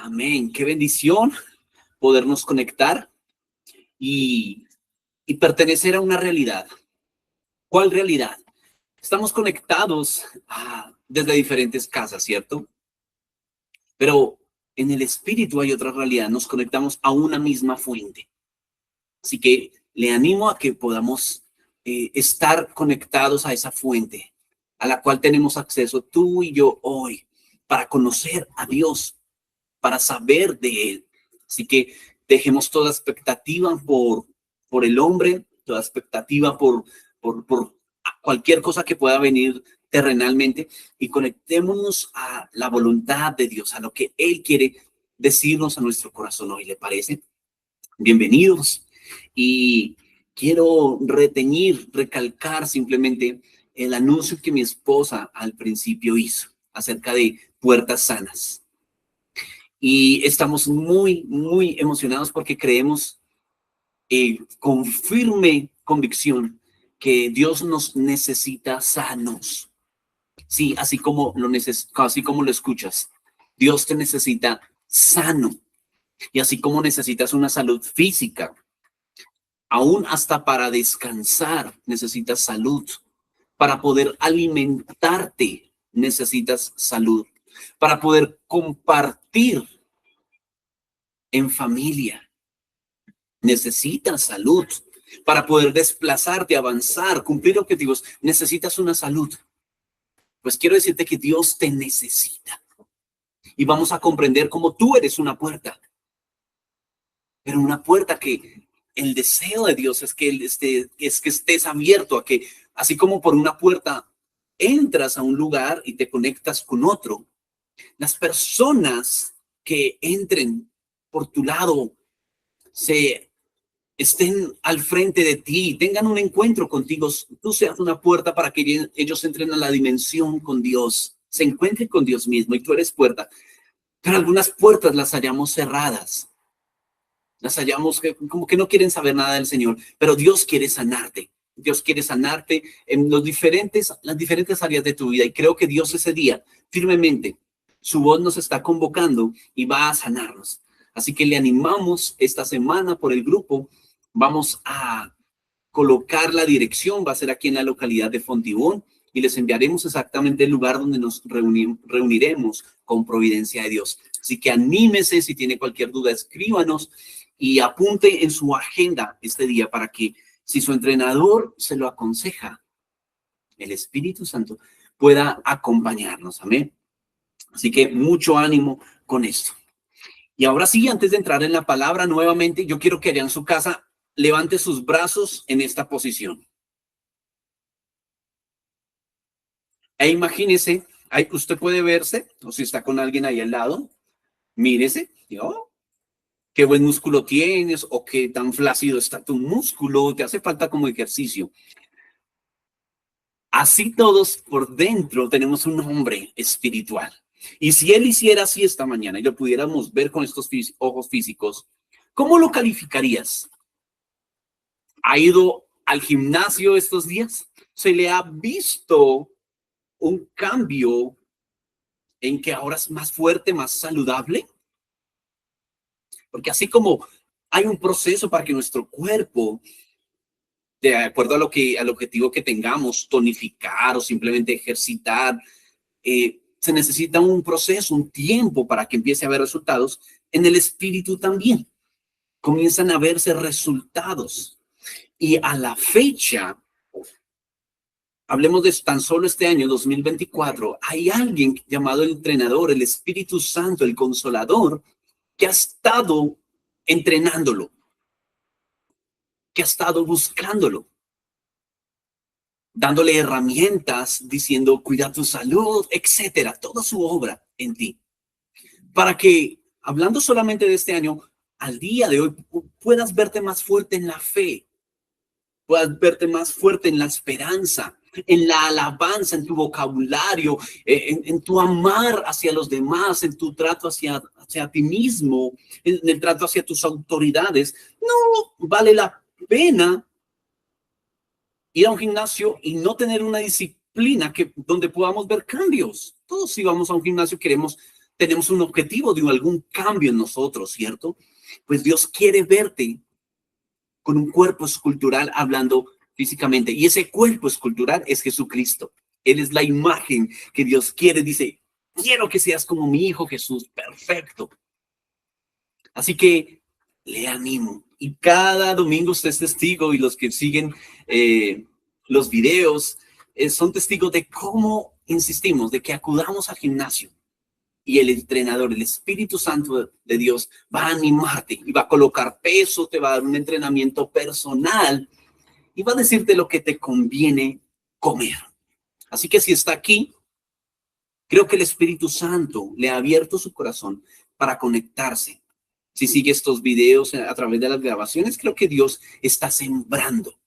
Amén. Qué bendición podernos conectar y, y pertenecer a una realidad. ¿Cuál realidad? Estamos conectados desde diferentes casas, ¿cierto? Pero en el espíritu hay otra realidad. Nos conectamos a una misma fuente. Así que le animo a que podamos estar conectados a esa fuente a la cual tenemos acceso tú y yo hoy para conocer a Dios, para saber de Él. Así que dejemos toda expectativa por el hombre, toda expectativa por cualquier cosa que pueda venir terrenalmente y conectémonos a la voluntad de Dios, a lo que Él quiere decirnos a nuestro corazón hoy. ¿Le parece? Bienvenidos. Y quiero recalcar simplemente el anuncio que mi esposa al principio hizo acerca de puertas sanas. Y estamos muy, muy emocionados porque creemos con firme convicción que Dios nos necesita sanos. Sí, así como lo escuchas. Dios te necesita sano. Y así como necesitas una salud física, aún hasta para descansar necesitas salud. Para poder alimentarte necesitas salud. Para poder compartir en familia necesitas salud. Para poder desplazarte, avanzar, cumplir objetivos, necesitas una salud. Pues quiero decirte que Dios te necesita. Y vamos a comprender cómo tú eres una puerta. Pero una puerta que el deseo de Dios es que estés abierto a que, así como por una puerta entras a un lugar y te conectas con otro, las personas que entren por tu lado estén al frente de ti, tengan un encuentro contigo, tú seas una puerta para que ellos entren a la dimensión con Dios, se encuentren con Dios mismo y tú eres puerta. Pero algunas puertas las hallamos cerradas. Las hallamos como que no quieren saber nada del Señor, pero Dios quiere sanarte. Dios quiere sanarte en las diferentes áreas de tu vida. Y creo que Dios ese día, firmemente, su voz nos está convocando y va a sanarnos. Así que le animamos esta semana por el grupo. Vamos a colocar la dirección, va a ser aquí en la localidad de Fontibón. Y les enviaremos exactamente el lugar donde nos reuniremos con providencia de Dios. Así que anímese, si tiene cualquier duda, escríbanos y apunte en su agenda este día para que, si su entrenador se lo aconseja, el Espíritu Santo pueda acompañarnos. Amén. Así que mucho ánimo con esto. Y ahora sí, antes de entrar en la palabra nuevamente, yo quiero que allá en su casa levante sus brazos en esta posición. E imagínese, usted puede verse, o si está con alguien ahí al lado, mírese, ¿no? Qué buen músculo tienes o qué tan flácido está tu músculo, te hace falta como ejercicio. Así todos por dentro tenemos un hombre espiritual. Y si él hiciera así esta mañana y lo pudiéramos ver con estos ojos físicos, ¿cómo lo calificarías? ¿Ha ido al gimnasio estos días? ¿Se le ha visto un cambio en que ahora es más fuerte, más saludable? Porque así como hay un proceso para que nuestro cuerpo, de acuerdo al objetivo que tengamos, tonificar o simplemente ejercitar, se necesita un proceso, un tiempo para que empiece a haber resultados. En el espíritu también comienzan a verse resultados. Y a la fecha, hablemos de tan solo este año 2024, hay alguien llamado el entrenador, el Espíritu Santo, el Consolador, que ha estado entrenándolo, que ha estado buscándolo, dándole herramientas, diciendo cuida tu salud, etcétera, toda su obra en ti, para que, hablando solamente de este año, al día de hoy puedas verte más fuerte en la fe, puedas verte más fuerte en la esperanza, en la alabanza, en tu vocabulario, en tu amar hacia los demás, en tu trato hacia ti mismo, en el trato hacia tus autoridades. No vale la pena ir a un gimnasio y no tener una disciplina donde podamos ver cambios. Todos si vamos a un gimnasio queremos tenemos un objetivo de algún cambio en nosotros, ¿cierto? Pues Dios quiere verte con un cuerpo escultural hablando físicamente. Y ese cuerpo escultural es Jesucristo. Él es la imagen que Dios quiere. Dice, quiero que seas como mi hijo Jesús. Perfecto. Así que le animo. Y cada domingo usted es testigo y los que siguen los videos son testigos de cómo insistimos, de que acudamos al gimnasio. Y el entrenador, el Espíritu Santo de Dios, va a animarte y va a colocar peso, te va a dar un entrenamiento personal y va a decirte lo que te conviene comer. Así que si está aquí, creo que el Espíritu Santo le ha abierto su corazón para conectarse. Si sigue estos videos a través de las grabaciones, creo que Dios está sembrando.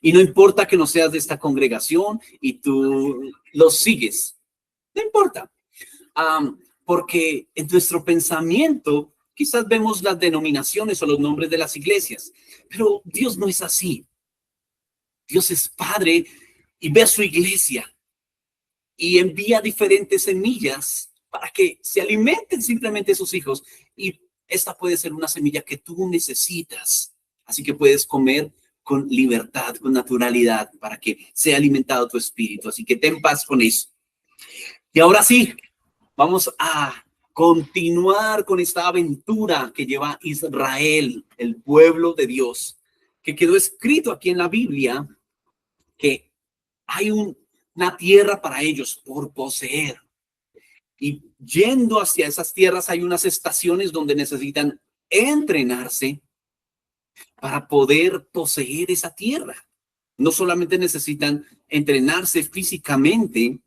Y no importa que no seas de esta congregación y tú los sigues, no importa. Porque en nuestro pensamiento quizás vemos las denominaciones o los nombres de las iglesias, pero Dios no es así. Dios es Padre y ve a su iglesia y envía diferentes semillas para que se alimenten simplemente sus hijos. Y esta puede ser una semilla que tú necesitas. Así que puedes comer con libertad, con naturalidad, para que sea alimentado tu espíritu. Así que ten paz con eso. Y ahora sí, vamos a continuar con esta aventura que lleva Israel, el pueblo de Dios, que quedó escrito aquí en la Biblia, que hay una tierra para ellos por poseer. Y yendo hacia esas tierras hay unas estaciones donde necesitan entrenarse para poder poseer esa tierra. No solamente necesitan entrenarse físicamente,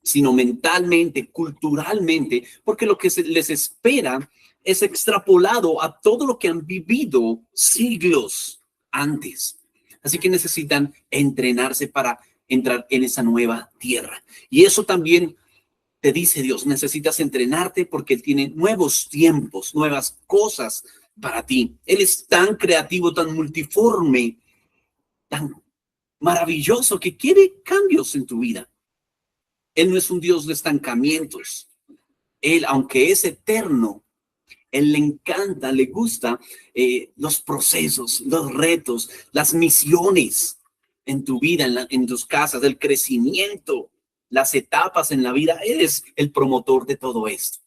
sino mentalmente, culturalmente, porque lo que les espera es extrapolado a todo lo que han vivido siglos antes. Así que necesitan entrenarse para entrar en esa nueva tierra. Y eso también te dice Dios, necesitas entrenarte porque Él tiene nuevos tiempos, nuevas cosas para ti. Él es tan creativo, tan multiforme, tan maravilloso que quiere cambios en tu vida. Él no es un Dios de estancamientos. Él, aunque es eterno, Él le encanta, le gusta los procesos, los retos, las misiones en tu vida, en tus casas, el crecimiento, las etapas en la vida. Él es el promotor de todo esto.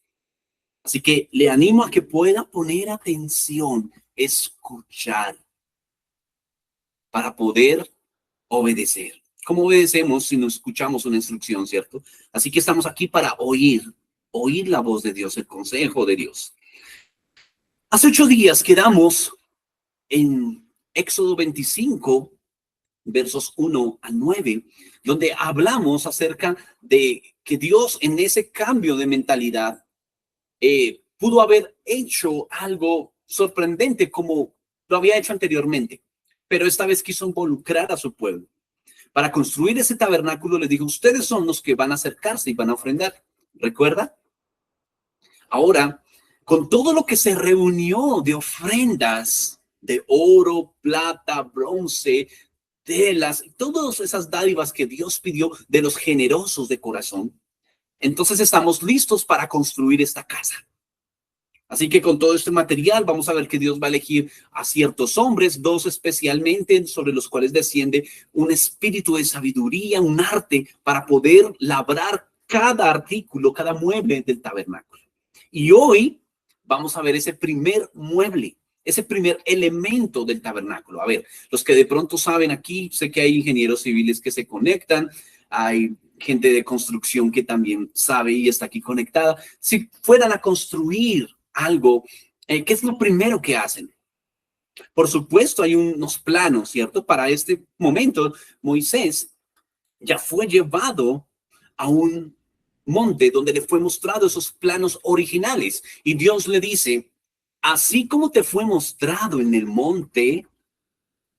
Así que le animo a que pueda poner atención, escuchar, para poder obedecer. ¿Cómo obedecemos si no escuchamos una instrucción, cierto? Así que estamos aquí para oír la voz de Dios, el consejo de Dios. Hace 8 días quedamos en Éxodo 25, versos 1 al 9, donde hablamos acerca de que Dios en ese cambio de mentalidad pudo haber hecho algo sorprendente como lo había hecho anteriormente, pero esta vez quiso involucrar a su pueblo. Para construir ese tabernáculo les dijo, ustedes son los que van a acercarse y van a ofrendar. ¿Recuerda? Ahora, con todo lo que se reunió de ofrendas de oro, plata, bronce, telas, todas esas dádivas que Dios pidió de los generosos de corazón, entonces estamos listos para construir esta casa. Así que con todo este material vamos a ver que Dios va a elegir a ciertos hombres, 2 especialmente, sobre los cuales desciende un espíritu de sabiduría, un arte para poder labrar cada artículo, cada mueble del tabernáculo. Y hoy vamos a ver ese primer mueble, ese primer elemento del tabernáculo. A ver, los que de pronto saben aquí, sé que hay ingenieros civiles que se conectan, hay gente de construcción que también sabe y está aquí conectada. Si fueran a construir algo, ¿qué es lo primero que hacen? Por supuesto, hay unos planos, ¿cierto? Para este momento, Moisés ya fue llevado a un monte donde le fue mostrado esos planos originales. Y Dios le dice, así como te fue mostrado en el monte,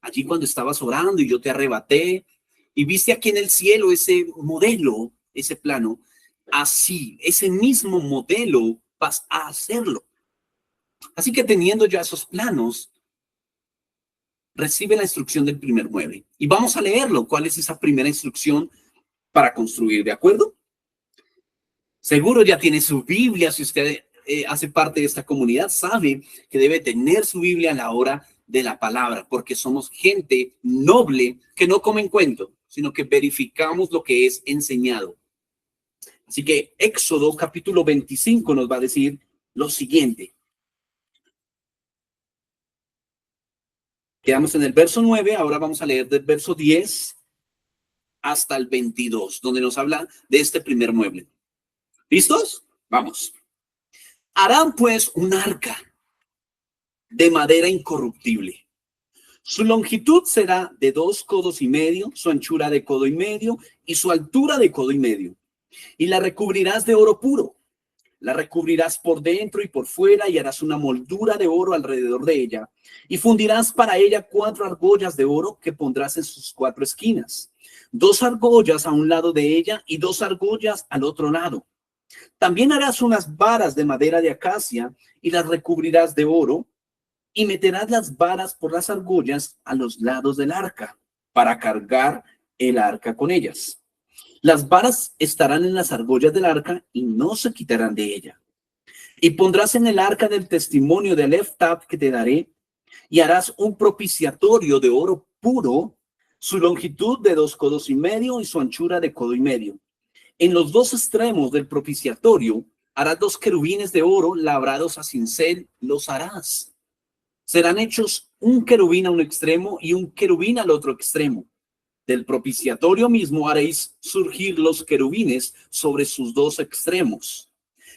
allí cuando estabas orando y yo te arrebaté, y viste aquí en el cielo ese modelo, ese plano, así, ese mismo modelo vas a hacerlo. Así que teniendo ya esos planos, recibe la instrucción del primer mueble. Y vamos a leerlo. ¿Cuál es esa primera instrucción para construir? ¿De acuerdo? Seguro ya tiene su Biblia. Si usted hace parte de esta comunidad, sabe que debe tener su Biblia a la hora de la palabra, porque somos gente noble que no come en cuento, sino que verificamos lo que es enseñado. Así que Éxodo capítulo 25 nos va a decir lo siguiente. Quedamos en el verso 9, ahora vamos a leer del verso 10 hasta el 22, donde nos habla de este primer mueble. ¿Listos? Vamos. Harán pues un arca de madera incorruptible. Su longitud será de 2 codos y medio, su anchura de codo y medio y su altura de codo y medio. Y la recubrirás de oro puro. La recubrirás por dentro y por fuera y harás una moldura de oro alrededor de ella. Y fundirás para ella 4 argollas de oro que pondrás en sus 4 esquinas. 2 argollas a un lado de ella y 2 argollas al otro lado. También harás unas varas de madera de acacia y las recubrirás de oro. Y meterás las varas por las argollas a los lados del arca para cargar el arca con ellas. Las varas estarán en las argollas del arca y no se quitarán de ella. Y pondrás en el arca del testimonio de Alef-Tab que te daré, y harás un propiciatorio de oro puro, su longitud de 2 codos y medio y su anchura de codo y medio. En los 2 extremos del propiciatorio harás 2 querubines de oro labrados a cincel, los harás. Serán hechos un querubín a un extremo y un querubín al otro extremo. Del propiciatorio mismo haréis surgir los querubines sobre sus 2 extremos.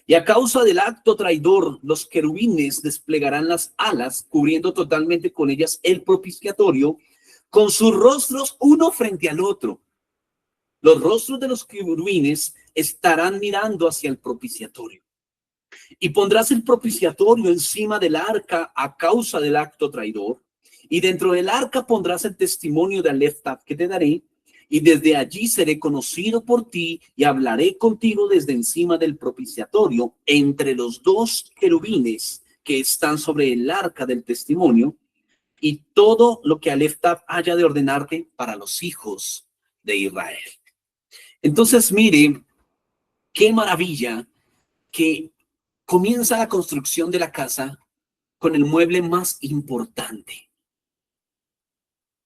Y a causa del acto traidor, los querubines desplegarán las alas, cubriendo totalmente con ellas el propiciatorio, con sus rostros uno frente al otro. Los rostros de los querubines estarán mirando hacia el propiciatorio. Y pondrás el propiciatorio encima del arca a causa del acto traidor. Y dentro del arca pondrás el testimonio de Alef-Tab que te daré. Y desde allí seré conocido por ti y hablaré contigo desde encima del propiciatorio entre los 2 querubines que están sobre el arca del testimonio. Y todo lo que Alef-Tab haya de ordenarte para los hijos de Israel. Entonces, mire, qué maravilla que comienza la construcción de la casa con el mueble más importante,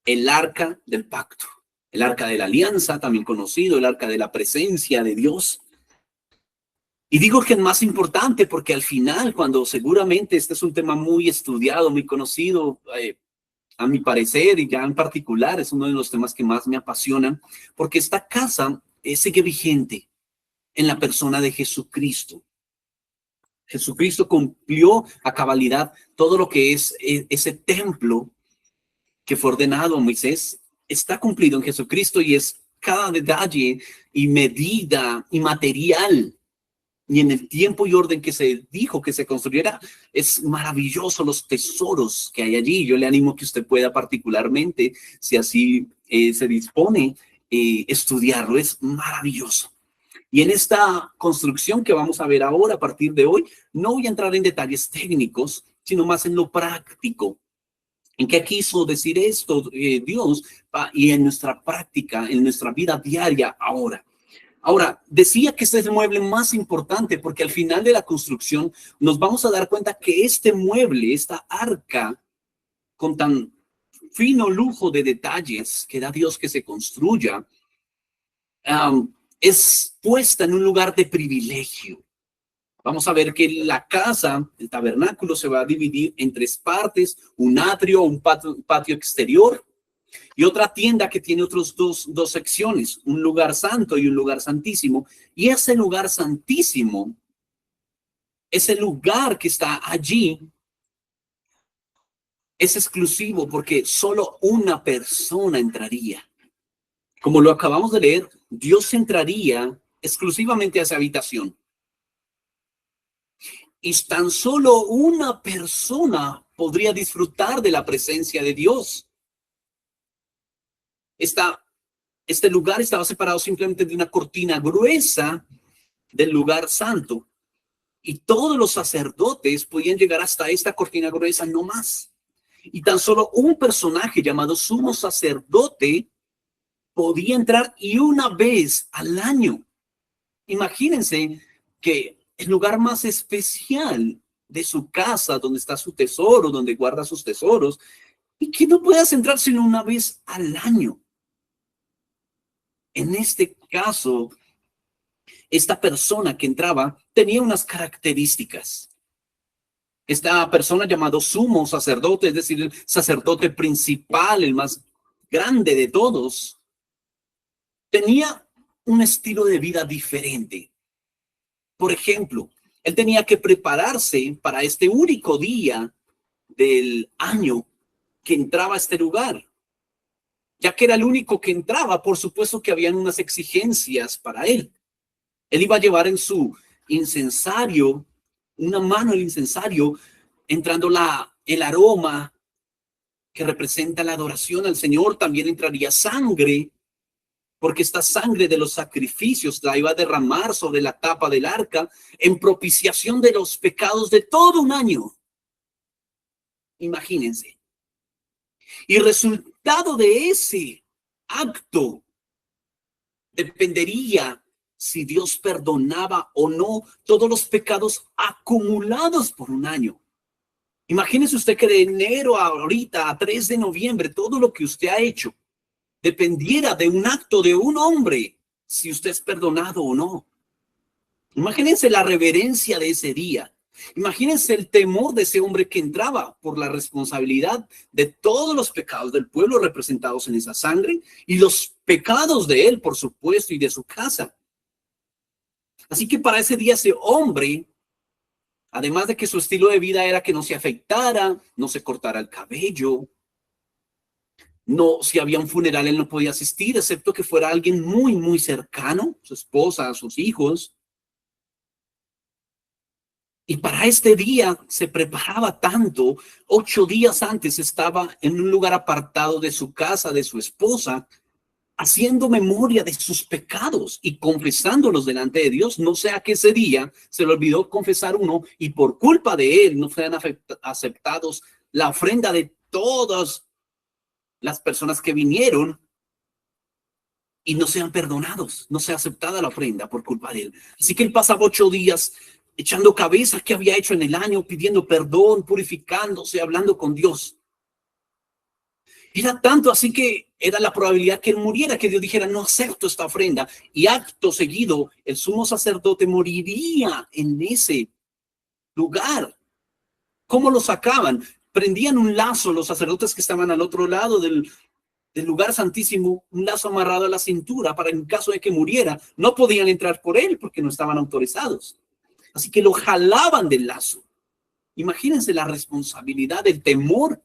el arca del pacto, el arca de la alianza, también conocido, el arca de la presencia de Dios. Y digo que es más importante porque al final, cuando seguramente este es un tema muy estudiado, muy conocido, a mi parecer, y ya en particular es uno de los temas que más me apasionan, porque esta casa sigue vigente en la persona de Jesucristo. Jesucristo cumplió a cabalidad todo lo que es ese templo que fue ordenado a Moisés. Está cumplido en Jesucristo y es cada detalle y medida y material. Y en el tiempo y orden que se dijo que se construyera, es maravilloso los tesoros que hay allí. Yo le animo que usted pueda particularmente, si así se dispone, estudiarlo. Es maravilloso. Y en esta construcción que vamos a ver ahora, a partir de hoy, no voy a entrar en detalles técnicos, sino más en lo práctico. ¿En qué quiso decir esto Dios? Y en nuestra práctica, en nuestra vida diaria ahora. Ahora, decía que este es el mueble más importante porque al final de la construcción nos vamos a dar cuenta que este mueble, esta arca, con tan fino lujo de detalles que da Dios que se construya, es puesta en un lugar de privilegio. Vamos a ver que la casa, el tabernáculo, se va a dividir en 3 partes, un atrio, un patio exterior y otra tienda que tiene otros dos secciones, un lugar santo y un lugar santísimo. Y ese lugar santísimo, ese lugar que está allí, es exclusivo porque solo una persona entraría. Como lo acabamos de leer, Dios entraría exclusivamente a esa habitación. Y tan solo una persona podría disfrutar de la presencia de Dios. Este lugar estaba separado simplemente de una cortina gruesa del lugar santo. Y todos los sacerdotes podían llegar hasta esta cortina gruesa, no más. Y tan solo un personaje llamado sumo sacerdote podía entrar y una vez al año. Imagínense que el lugar más especial de su casa, donde está su tesoro, donde guarda sus tesoros, y que no puedas entrar sino una vez al año. En este caso, esta persona que entraba tenía unas características. Esta persona llamado sumo sacerdote, es decir, el sacerdote principal, el más grande de todos, tenía un estilo de vida diferente. Por ejemplo, él tenía que prepararse para este único día del año que entraba a este lugar. Ya que era el único que entraba, por supuesto que habían unas exigencias para él. Él iba a llevar en su incensario, una mano el incensario, entrando el aroma que representa la adoración al Señor. También entraría sangre, porque esta sangre de los sacrificios la iba a derramar sobre la tapa del arca en propiciación de los pecados de todo un año. Imagínense. Y resultado de ese acto dependería si Dios perdonaba o no todos los pecados acumulados por un año. Imagínese usted que de enero a ahorita, a 3 de noviembre, todo lo que usted ha hecho dependiera de un acto de un hombre, si usted es perdonado o no. Imagínense la reverencia de ese día. Imagínense el temor de ese hombre que entraba por la responsabilidad de todos los pecados del pueblo representados en esa sangre y los pecados de él, por supuesto, y de su casa. Así que para ese día ese hombre, además de que su estilo de vida era que no se afeitara, no se cortara el cabello, no, si había un funeral él no podía asistir, excepto que fuera alguien muy, muy cercano, su esposa, sus hijos. Y para este día se preparaba tanto. 8 días antes estaba en un lugar apartado de su casa, de su esposa, haciendo memoria de sus pecados y confesándolos delante de Dios. No sea que ese día se le olvidó confesar uno y por culpa de él no fueran aceptados la ofrenda de todas las personas que vinieron y no sean perdonados, no sea aceptada la ofrenda por culpa de él. Así que él pasaba 8 días echando cabeza qué había hecho en el año, pidiendo perdón, purificándose, hablando con Dios. Era tanto así que era la probabilidad que él muriera, que Dios dijera, no acepto esta ofrenda. Y acto seguido, el sumo sacerdote moriría en ese lugar. ¿Cómo lo sacaban? Prendían un lazo los sacerdotes que estaban al otro lado del lugar santísimo, un lazo amarrado a la cintura para en caso de que muriera, no podían entrar por él porque no estaban autorizados. Así que lo jalaban del lazo. Imagínense la responsabilidad, el temor.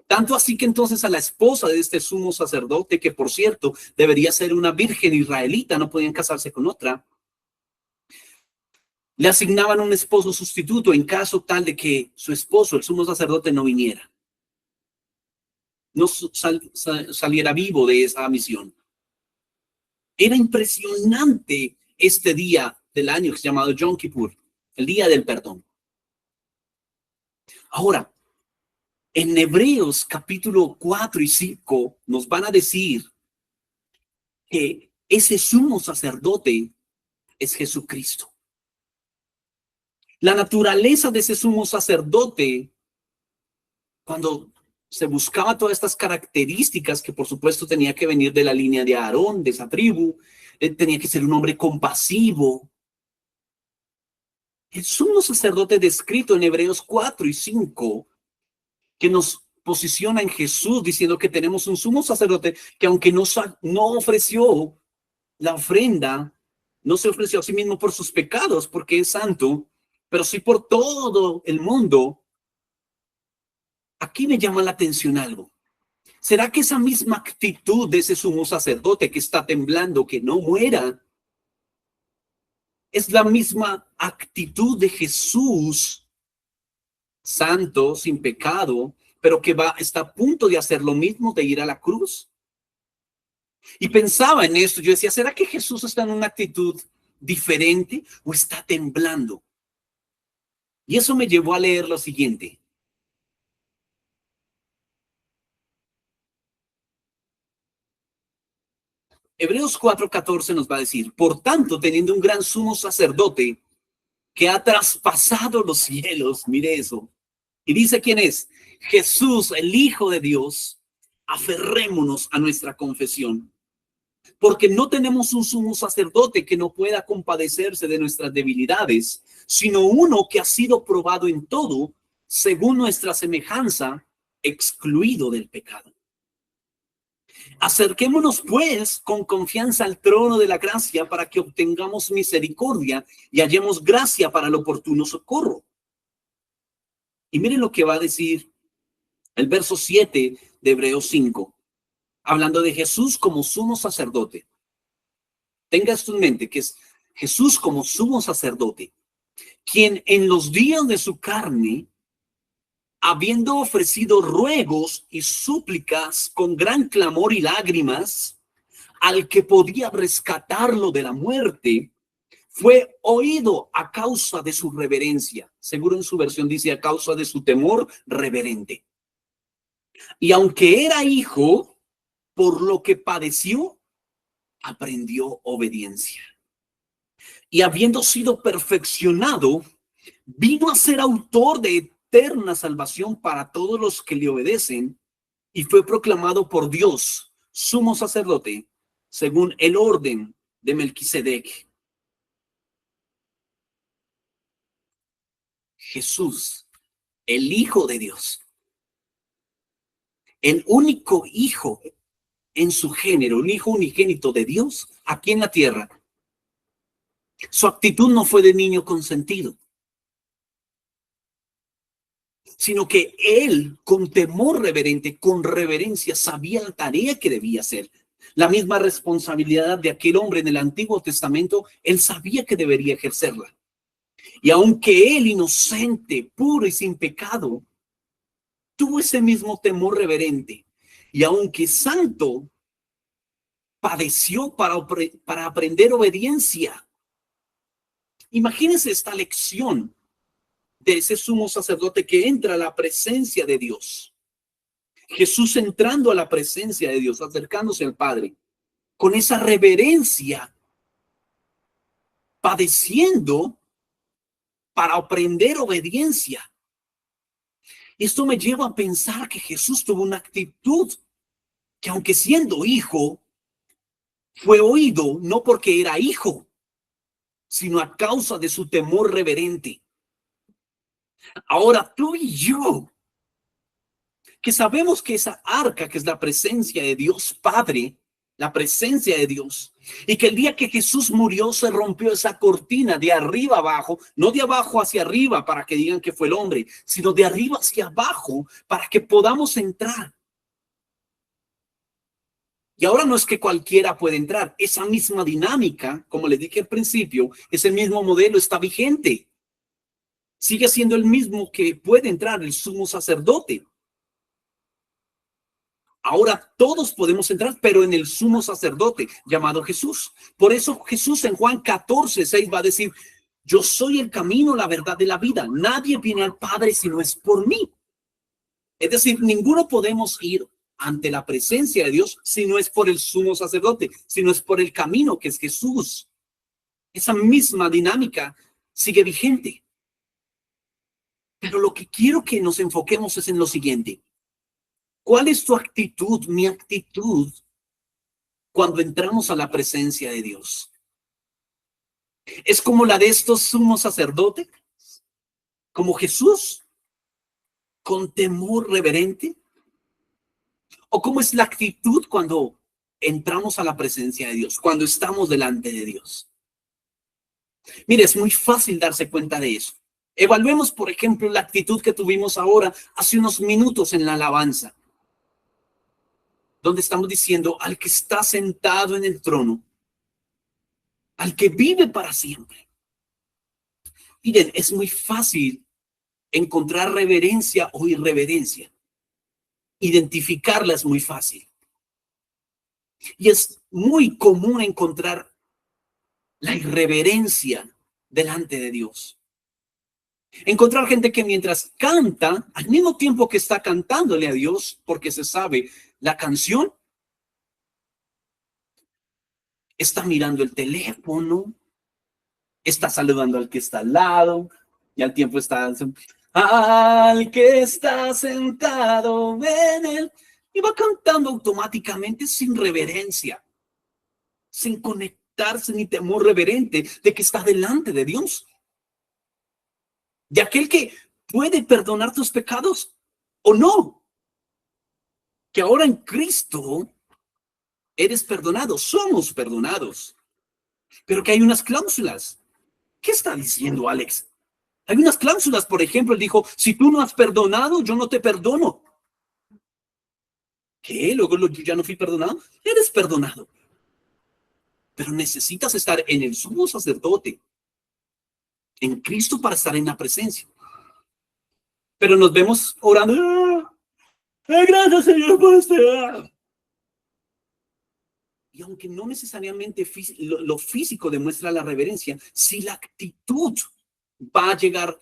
Tanto así que entonces a la esposa de este sumo sacerdote, que por cierto debería ser una virgen israelita, no podían casarse con otra, le asignaban un esposo sustituto en caso tal de que su esposo, el sumo sacerdote, no viniera, no saliera vivo de esa misión. Era impresionante este día del año que es llamado Yom Kippur, el día del perdón. Ahora, en Hebreos capítulo 4 y 5 nos van a decir que ese sumo sacerdote es Jesucristo. La naturaleza de ese sumo sacerdote, cuando se buscaba todas estas características, que por supuesto tenía que venir de la línea de Aarón, de esa tribu, tenía que ser un hombre compasivo. El sumo sacerdote descrito en Hebreos 4 y 5, que nos posiciona en Jesús, diciendo que tenemos un sumo sacerdote que aunque no ofreció la ofrenda, no se ofreció a sí mismo por sus pecados, porque es santo, pero sí por todo el mundo. Aquí me llama la atención algo. ¿Será que esa misma actitud de ese sumo sacerdote que está temblando, que no muera, es la misma actitud de Jesús, santo, sin pecado, pero que está a punto de hacer lo mismo, de ir a la cruz? Y pensaba en esto, yo decía, ¿será que Jesús está en una actitud diferente o está temblando? Y eso me llevó a leer lo siguiente. Hebreos 4:14 nos va a decir, por tanto, teniendo un gran sumo sacerdote que ha traspasado los cielos. Mire eso. Y dice quién es. Jesús, el Hijo de Dios. Aferrémonos a nuestra confesión. Porque no tenemos un sumo sacerdote que no pueda compadecerse de nuestras debilidades, sino uno que ha sido probado en todo, según nuestra semejanza, excluido del pecado. Acerquémonos pues con confianza al trono de la gracia para que obtengamos misericordia y hallemos gracia para el oportuno socorro. Y miren lo que va a decir el verso 7 de Hebreos 5, hablando de Jesús como sumo sacerdote. Tenga esto en mente, que es Jesús como sumo sacerdote, quien en los días de su carne, habiendo ofrecido ruegos y súplicas con gran clamor y lágrimas, al que podía rescatarlo de la muerte, fue oído a causa de su reverencia. Seguro en su versión dice a causa de su temor reverente. Y aunque era hijo, por lo que padeció, aprendió obediencia. Y habiendo sido perfeccionado, vino a ser autor de eterna salvación para todos los que le obedecen, y fue proclamado por Dios, sumo sacerdote, según el orden de Melquisedec. Jesús, el Hijo de Dios, el único hijo en su género, un hijo unigénito de Dios aquí en la tierra. Su actitud no fue de niño consentido, sino que él, con temor reverente, con reverencia, sabía la tarea que debía hacer. La misma responsabilidad de aquel hombre en el Antiguo Testamento, él sabía que debería ejercerla. Y aunque él, inocente, puro y sin pecado, tuvo ese mismo temor reverente, y aunque santo, padeció para aprender obediencia. Imagínense esta lección de ese sumo sacerdote que entra a la presencia de Dios. Jesús entrando a la presencia de Dios, acercándose al Padre, con esa reverencia, padeciendo para aprender obediencia. Esto me lleva a pensar que Jesús tuvo una actitud que, aunque siendo hijo, fue oído no porque era hijo, sino a causa de su temor reverente. Ahora tú y yo, que sabemos que esa arca, que es la presencia de Dios Padre, la presencia de Dios, y que el día que Jesús murió se rompió esa cortina de arriba abajo, no de abajo hacia arriba para que digan que fue el hombre, sino de arriba hacia abajo para que podamos entrar. Y ahora no es que cualquiera puede entrar, esa misma dinámica, como les dije al principio, ese mismo modelo está vigente. Sigue siendo el mismo que puede entrar el sumo sacerdote. Ahora todos podemos entrar, pero en el sumo sacerdote llamado Jesús. Por eso Jesús en Juan 14:6 va a decir, yo soy el camino, la verdad y la vida. Nadie viene al Padre si no es por mí. Es decir, ninguno podemos ir ante la presencia de Dios si no es por el sumo sacerdote, si no es por el camino que es Jesús. Esa misma dinámica sigue vigente. Pero lo que quiero que nos enfoquemos es en lo siguiente. ¿Cuál es tu actitud, mi actitud, cuando entramos a la presencia de Dios? ¿Es como la de estos sumos sacerdotes? ¿Como Jesús? ¿Con temor reverente? ¿O cómo es la actitud cuando entramos a la presencia de Dios, cuando estamos delante de Dios? Mire, es muy fácil darse cuenta de eso. Evaluemos, por ejemplo, la actitud que tuvimos ahora, hace unos minutos en la alabanza, donde estamos diciendo al que está sentado en el trono, al que vive para siempre. Miren, es muy fácil encontrar reverencia o irreverencia. Identificarla es muy fácil. Y es muy común encontrar la irreverencia delante de Dios. Encontrar gente que mientras canta, al mismo tiempo que está cantándole a Dios, porque se sabe la canción, está mirando el teléfono, Está saludando al que está al lado y al tiempo está al que está sentado en él y va cantando automáticamente sin reverencia, sin conectarse ni temor reverente de que está delante de Dios, de aquel que puede perdonar tus pecados o no, que ahora en Cristo eres perdonado, somos perdonados, pero que hay unas cláusulas. ¿Qué está diciendo Alex? Hay unas cláusulas, por ejemplo, él dijo, si tú no has perdonado, yo no te perdono. ¿Qué? Luego yo ya no fui perdonado. Eres perdonado. Pero necesitas estar en el sumo sacerdote, en Cristo para estar en la presencia. Pero nos vemos orando. Gracias, Señor, por este. Y aunque no necesariamente lo físico demuestra la reverencia, si la actitud va a llegar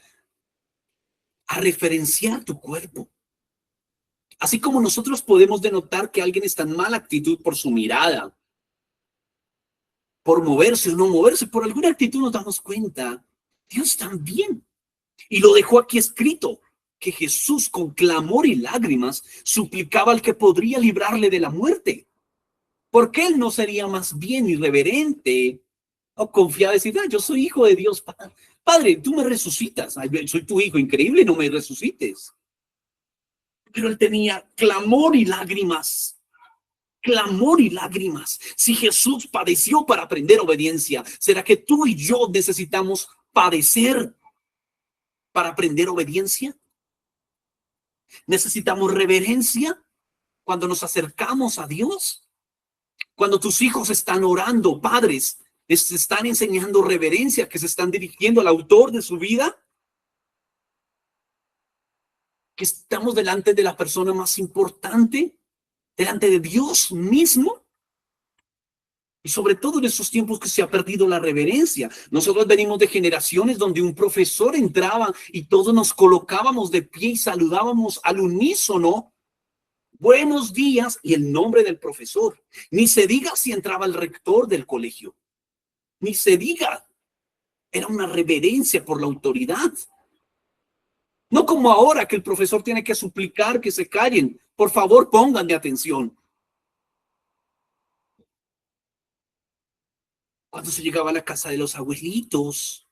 a referenciar tu cuerpo. Así como nosotros podemos denotar que alguien está en mala actitud por su mirada, por moverse o no moverse, por alguna actitud nos damos cuenta, Dios también. Y lo dejó aquí escrito, que Jesús con clamor y lágrimas suplicaba al que podría librarle de la muerte. ¿Por qué él no sería más bien irreverente o confiado decir, yo soy hijo de Dios, Padre, tú me resucitas, soy tu hijo, increíble, no me resucites? Pero él tenía clamor y lágrimas. Clamor y lágrimas. Si Jesús padeció para aprender obediencia, ¿será que tú y yo necesitamos padecer para aprender obediencia? ¿Necesitamos reverencia cuando nos acercamos a Dios? Cuando tus hijos están orando, padres, les están enseñando reverencia, que se están dirigiendo al autor de su vida, que estamos delante de la persona más importante, delante de Dios mismo. Y sobre todo en estos tiempos que se ha perdido la reverencia. Nosotros venimos de generaciones donde un profesor entraba y todos nos colocábamos de pie y saludábamos al unísono. Buenos días y el nombre del profesor. Ni se diga si entraba el rector del colegio. Ni se diga. Era una reverencia por la autoridad. No como ahora que el profesor tiene que suplicar que se callen. Por favor, pónganme atención. Cuando se llegaba a la casa de los abuelitos,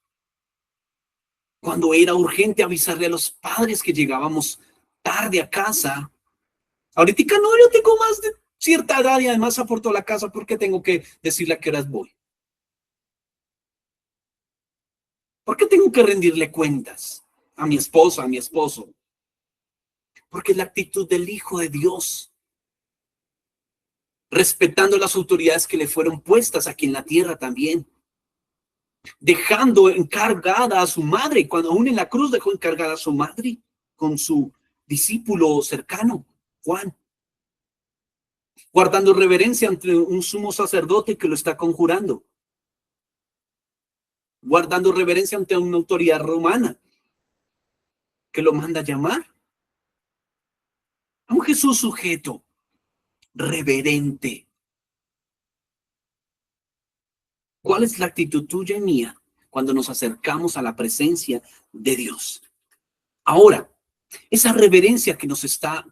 cuando era urgente avisarle a los padres que llegábamos tarde a casa. Ahorita no, yo tengo más de cierta edad y además aporto a la casa porque tengo que decirle a qué horas voy. ¿Por qué tengo que rendirle cuentas a mi esposa, a mi esposo? Porque es la actitud del Hijo de Dios, respetando las autoridades que le fueron puestas aquí en la tierra también, dejando encargada a su madre, cuando aún en la cruz dejó encargada a su madre con su discípulo cercano, Juan, guardando reverencia ante un sumo sacerdote que lo está conjurando, guardando reverencia ante una autoridad romana que lo manda a llamar, a un Jesús sujeto, reverente. ¿Cuál es la actitud tuya y mía cuando nos acercamos a la presencia de Dios? Ahora, esa reverencia que nos está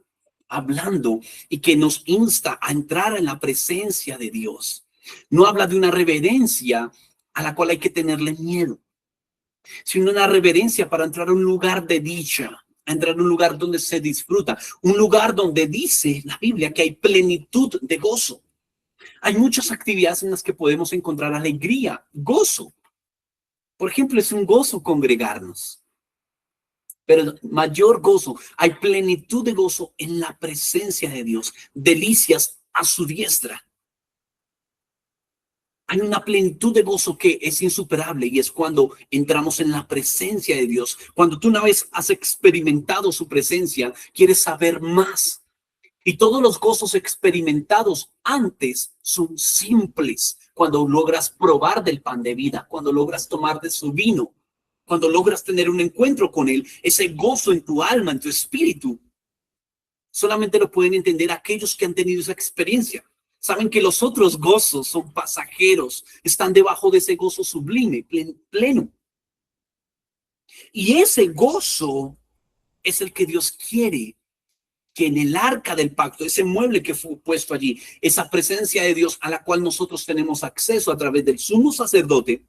hablando y que nos insta a entrar en la presencia de Dios, no habla de una reverencia a la cual hay que tenerle miedo, sino una reverencia para entrar a un lugar de dicha, a entrar a un lugar donde se disfruta, un lugar donde dice la Biblia que hay plenitud de gozo. Hay muchas actividades en las que podemos encontrar alegría, gozo. Por ejemplo, es un gozo congregarnos. Pero el mayor gozo, hay plenitud de gozo en la presencia de Dios, delicias a su diestra. Hay una plenitud de gozo que es insuperable y es cuando entramos en la presencia de Dios. Cuando tú una vez has experimentado su presencia, quieres saber más. Y todos los gozos experimentados antes son simples. Cuando logras probar del pan de vida, cuando logras tomar de su vino, cuando logras tener un encuentro con él, ese gozo en tu alma, en tu espíritu, solamente lo pueden entender aquellos que han tenido esa experiencia. Saben que los otros gozos son pasajeros, están debajo de ese gozo sublime, pleno. Y ese gozo es el que Dios quiere que en el arca del pacto, ese mueble que fue puesto allí, esa presencia de Dios a la cual nosotros tenemos acceso a través del sumo sacerdote,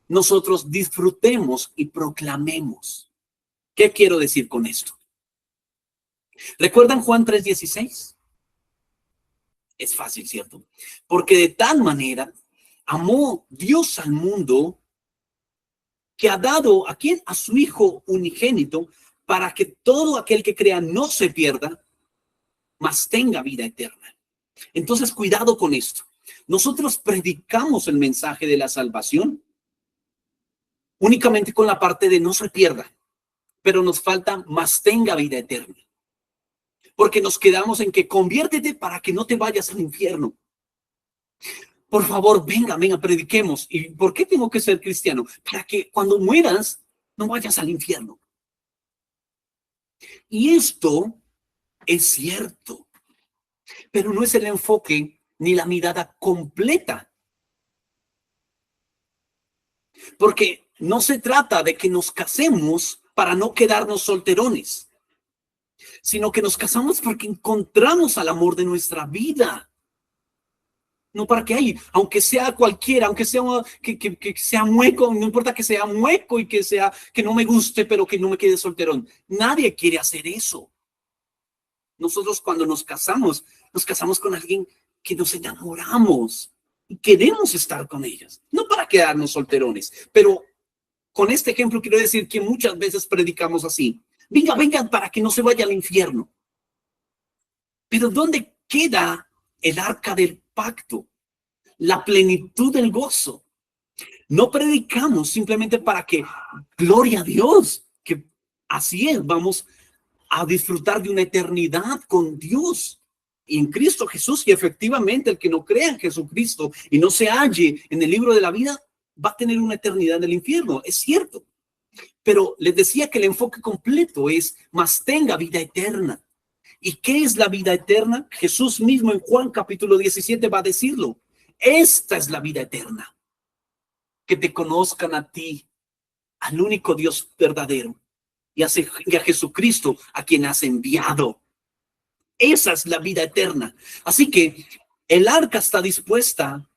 nosotros disfrutemos y proclamemos. ¿Qué quiero decir con esto? ¿Recuerdan Juan 3:16? Es fácil, ¿cierto? Porque de tal manera amó Dios al mundo que ha dado ¿a quién? A su Hijo unigénito, para que todo aquel que crea no se pierda, mas tenga vida eterna. Entonces, cuidado con esto. Nosotros predicamos el mensaje de la salvación únicamente con la parte de no se pierda, pero nos falta más tenga vida eterna. Porque nos quedamos en que conviértete para que no te vayas al infierno. Por favor, venga, prediquemos. ¿Y por qué tengo que ser cristiano? Para que cuando mueras no vayas al infierno. Y esto es cierto, pero no es el enfoque ni la mirada completa. Porque no se trata de que nos casemos para no quedarnos solterones, sino que nos casamos porque encontramos al amor de nuestra vida. No para que hay, aunque sea cualquiera, aunque sea que sea mueco, no importa que sea mueco y que no me guste, pero que no me quede solterón. Nadie quiere hacer eso. Nosotros cuando nos casamos con alguien que nos enamoramos y queremos estar con ellas, no para quedarnos solterones. Pero con este ejemplo quiero decir que muchas veces predicamos así. Venga, para que no se vaya al infierno. Pero ¿dónde queda el arca del pacto? La plenitud del gozo. No predicamos simplemente para que, gloria a Dios, que así es, vamos a disfrutar de una eternidad con Dios en Cristo Jesús. Y efectivamente el que no crea en Jesucristo y no se halle en el libro de la vida va a tener una eternidad en el infierno, es cierto. Pero les decía que el enfoque completo es más tenga vida eterna. ¿Y qué es la vida eterna? Jesús mismo en Juan capítulo 17 va a decirlo. Esta es la vida eterna, que te conozcan a ti, al único Dios verdadero, y a Jesucristo, a quien has enviado. Esa es la vida eterna. Así que el arca está dispuesta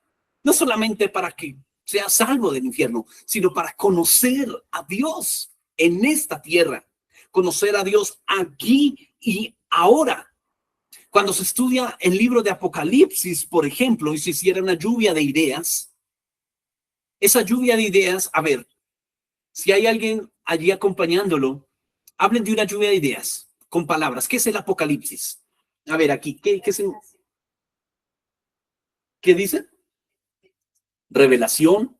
no solamente para que sea salvo del infierno, sino para conocer a Dios en esta tierra, conocer a Dios aquí y ahora. Cuando se estudia el libro de Apocalipsis, por ejemplo, y se hiciera una lluvia de ideas, esa lluvia de ideas, a ver, si hay alguien allí acompañándolo, hablen de una lluvia de ideas con palabras. ¿Qué es el Apocalipsis? A ver, aquí, ¿qué dice? Revelación,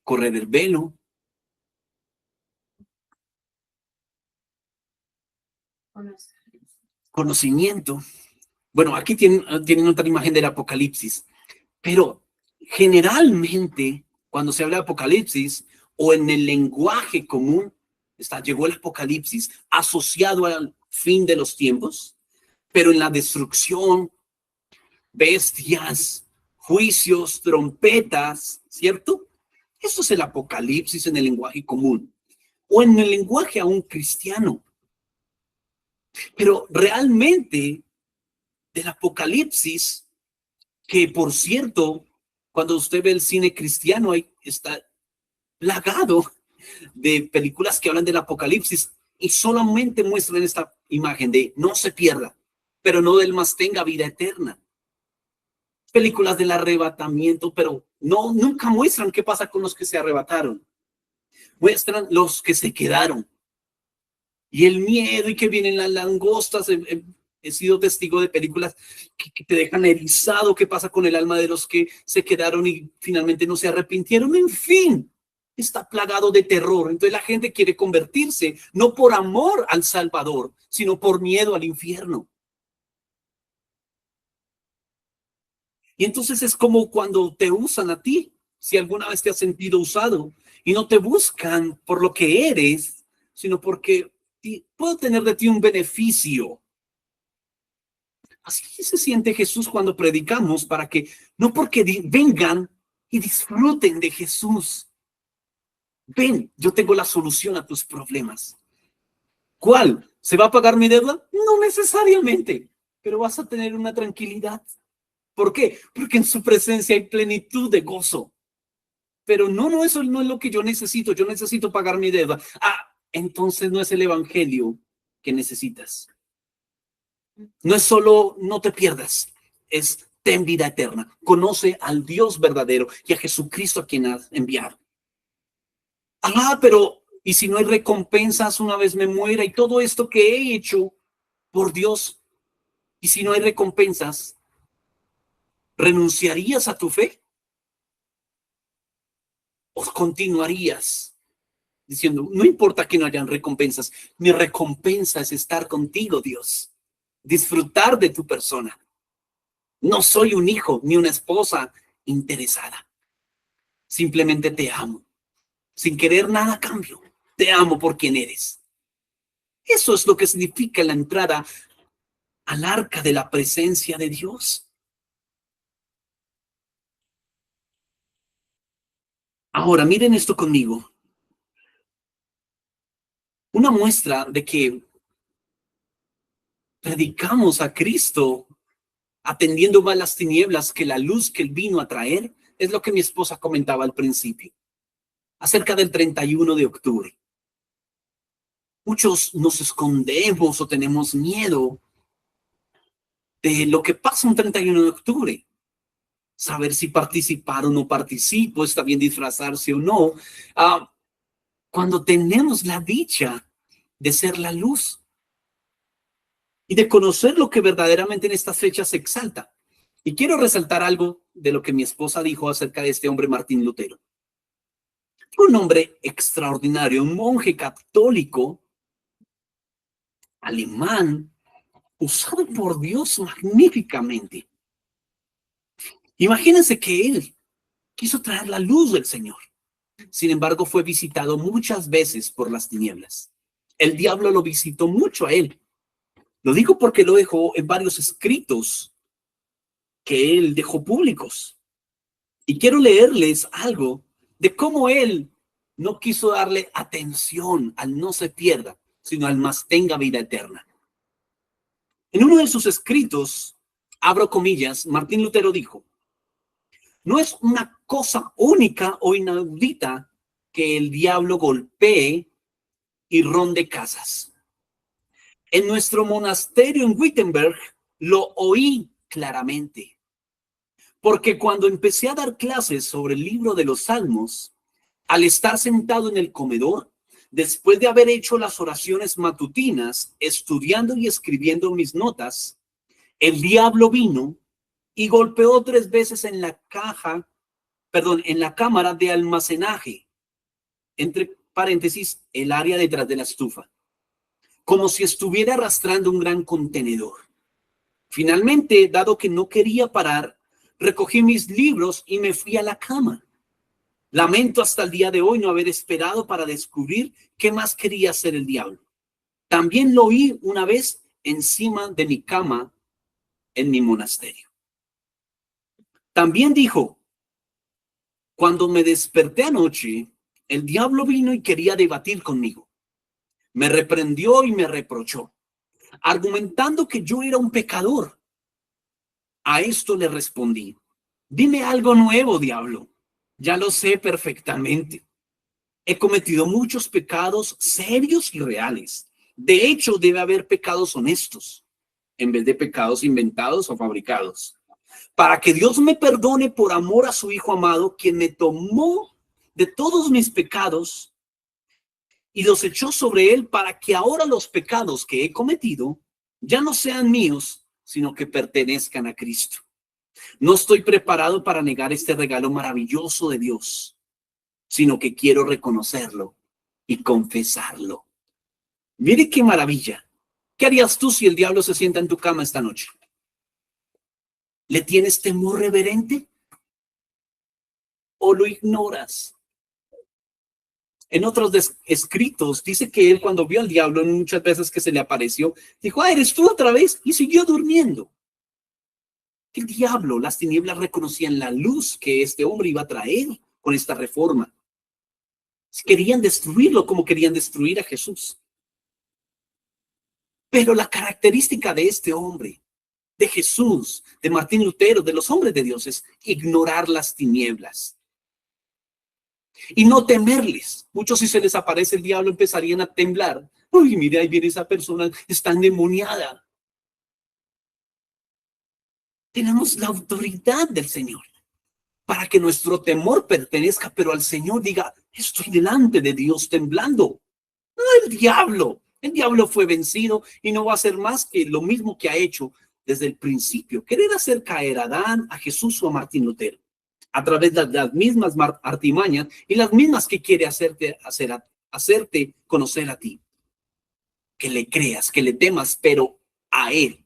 correr el velo, conocimiento. Bueno, aquí tienen otra imagen del Apocalipsis, pero generalmente cuando se habla de Apocalipsis o en el lenguaje común, llegó el Apocalipsis asociado al fin de los tiempos, pero en la destrucción, bestias, juicios, trompetas, ¿cierto? Eso es el Apocalipsis en el lenguaje común o en el lenguaje aún cristiano. Pero realmente del Apocalipsis, que por cierto, cuando usted ve el cine cristiano, ahí está plagado de películas que hablan del Apocalipsis y solamente muestran esta imagen de no se pierda, pero no del más tenga vida eterna. Películas del arrebatamiento, pero nunca muestran qué pasa con los que se arrebataron. Muestran los que se quedaron. Y el miedo y que vienen las langostas. He sido testigo de películas que te dejan erizado. ¿Qué pasa con el alma de los que se quedaron y finalmente no se arrepintieron? En fin, está plagado de terror. Entonces la gente quiere convertirse, no por amor al Salvador, sino por miedo al infierno. Y entonces es como cuando te usan a ti, si alguna vez te has sentido usado, y no te buscan por lo que eres, sino porque puedo tener de ti un beneficio. Así se siente Jesús cuando predicamos para que, no porque vengan y disfruten de Jesús. Ven, yo tengo la solución a tus problemas. ¿Cuál? ¿Se va a pagar mi deuda? No necesariamente, pero vas a tener una tranquilidad. ¿Por qué? Porque en su presencia hay plenitud de gozo. Pero no, eso no es lo que yo necesito pagar mi deuda. Entonces no es el evangelio que necesitas. No es solo no te pierdas, es ten vida eterna. Conoce al Dios verdadero y a Jesucristo a quien has enviado. Pero ¿y si no hay recompensas una vez me muera y todo esto que he hecho por Dios? ¿Y si no hay recompensas, renunciarías a tu fe? ¿O continuarías diciendo, no importa que no hayan recompensas, mi recompensa es estar contigo, Dios, disfrutar de tu persona? No soy un hijo ni una esposa interesada. Simplemente te amo, sin querer nada a cambio. Te amo por quien eres. Eso es lo que significa la entrada al arca de la presencia de Dios. Ahora, miren esto conmigo. Una muestra de que predicamos a Cristo atendiendo más las tinieblas que la luz que él vino a traer es lo que mi esposa comentaba al principio, acerca del 31 de octubre. Muchos nos escondemos o tenemos miedo de lo que pasa un 31 de octubre. Saber si participar o no participo, está bien disfrazarse o no. Cuando tenemos la dicha de ser la luz y de conocer lo que verdaderamente en estas fechas se exalta. Y quiero resaltar algo de lo que mi esposa dijo acerca de este hombre Martín Lutero. Un hombre extraordinario, un monje católico alemán, usado por Dios magníficamente. Imagínense que él quiso traer la luz del Señor. Sin embargo, fue visitado muchas veces por las tinieblas. El diablo lo visitó mucho a él. Lo digo porque lo dejó en varios escritos que él dejó públicos. Y quiero leerles algo de cómo él no quiso darle atención al no se pierda, sino al más tenga vida eterna. En uno de sus escritos, abro comillas, Martín Lutero dijo, no es una cosa única o inaudita que el diablo golpee y ronde casas. En nuestro monasterio en Wittenberg lo oí claramente, porque cuando empecé a dar clases sobre el libro de los Salmos, al estar sentado en el comedor, después de haber hecho las oraciones matutinas, estudiando y escribiendo mis notas, el diablo vino y golpeó 3 veces en la en la cámara de almacenaje, entre paréntesis, el área detrás de la estufa, como si estuviera arrastrando un gran contenedor. Finalmente, dado que no quería parar, recogí mis libros y me fui a la cama. Lamento hasta el día de hoy no haber esperado para descubrir qué más quería hacer el diablo. También lo oí una vez encima de mi cama en mi monasterio. También dijo, cuando me desperté anoche, el diablo vino y quería debatir conmigo. Me reprendió y me reprochó, argumentando que yo era un pecador. A esto le respondí, dime algo nuevo, diablo. Ya lo sé perfectamente. He cometido muchos pecados serios y reales. De hecho, debe haber pecados honestos, en vez de pecados inventados o fabricados. Para que Dios me perdone por amor a su Hijo amado, quien me tomó de todos mis pecados y los echó sobre él, para que ahora los pecados que he cometido ya no sean míos, sino que pertenezcan a Cristo. No estoy preparado para negar este regalo maravilloso de Dios, sino que quiero reconocerlo y confesarlo. Mire qué maravilla. ¿Qué harías tú si el diablo se sienta en tu cama esta noche? ¿Le tienes temor reverente? ¿O lo ignoras? En otros escritos dice que él, cuando vio al diablo muchas veces que se le apareció, dijo, eres tú otra vez, y siguió durmiendo. que el diablo, las tinieblas reconocían la luz que este hombre iba a traer con esta reforma. Querían destruirlo como querían destruir a Jesús. Pero la característica de este hombre, de Jesús, de Martín Lutero, de los hombres de Dios, es ignorar las tinieblas y no temerles. Muchos, si se les aparece el diablo, empezarían a temblar. Uy, mira, ahí viene esa persona, está endemoniada. Tenemos la autoridad del Señor para que nuestro temor pertenezca, pero al Señor diga, estoy delante de Dios temblando. No el diablo. El diablo fue vencido y no va a hacer más que lo mismo que ha hecho desde el principio. Querer hacer caer a Adán, a Jesús o a Martín Lutero a través de las mismas artimañas y las mismas que quiere hacerte conocer a ti. Que le creas, que le temas, pero a Él.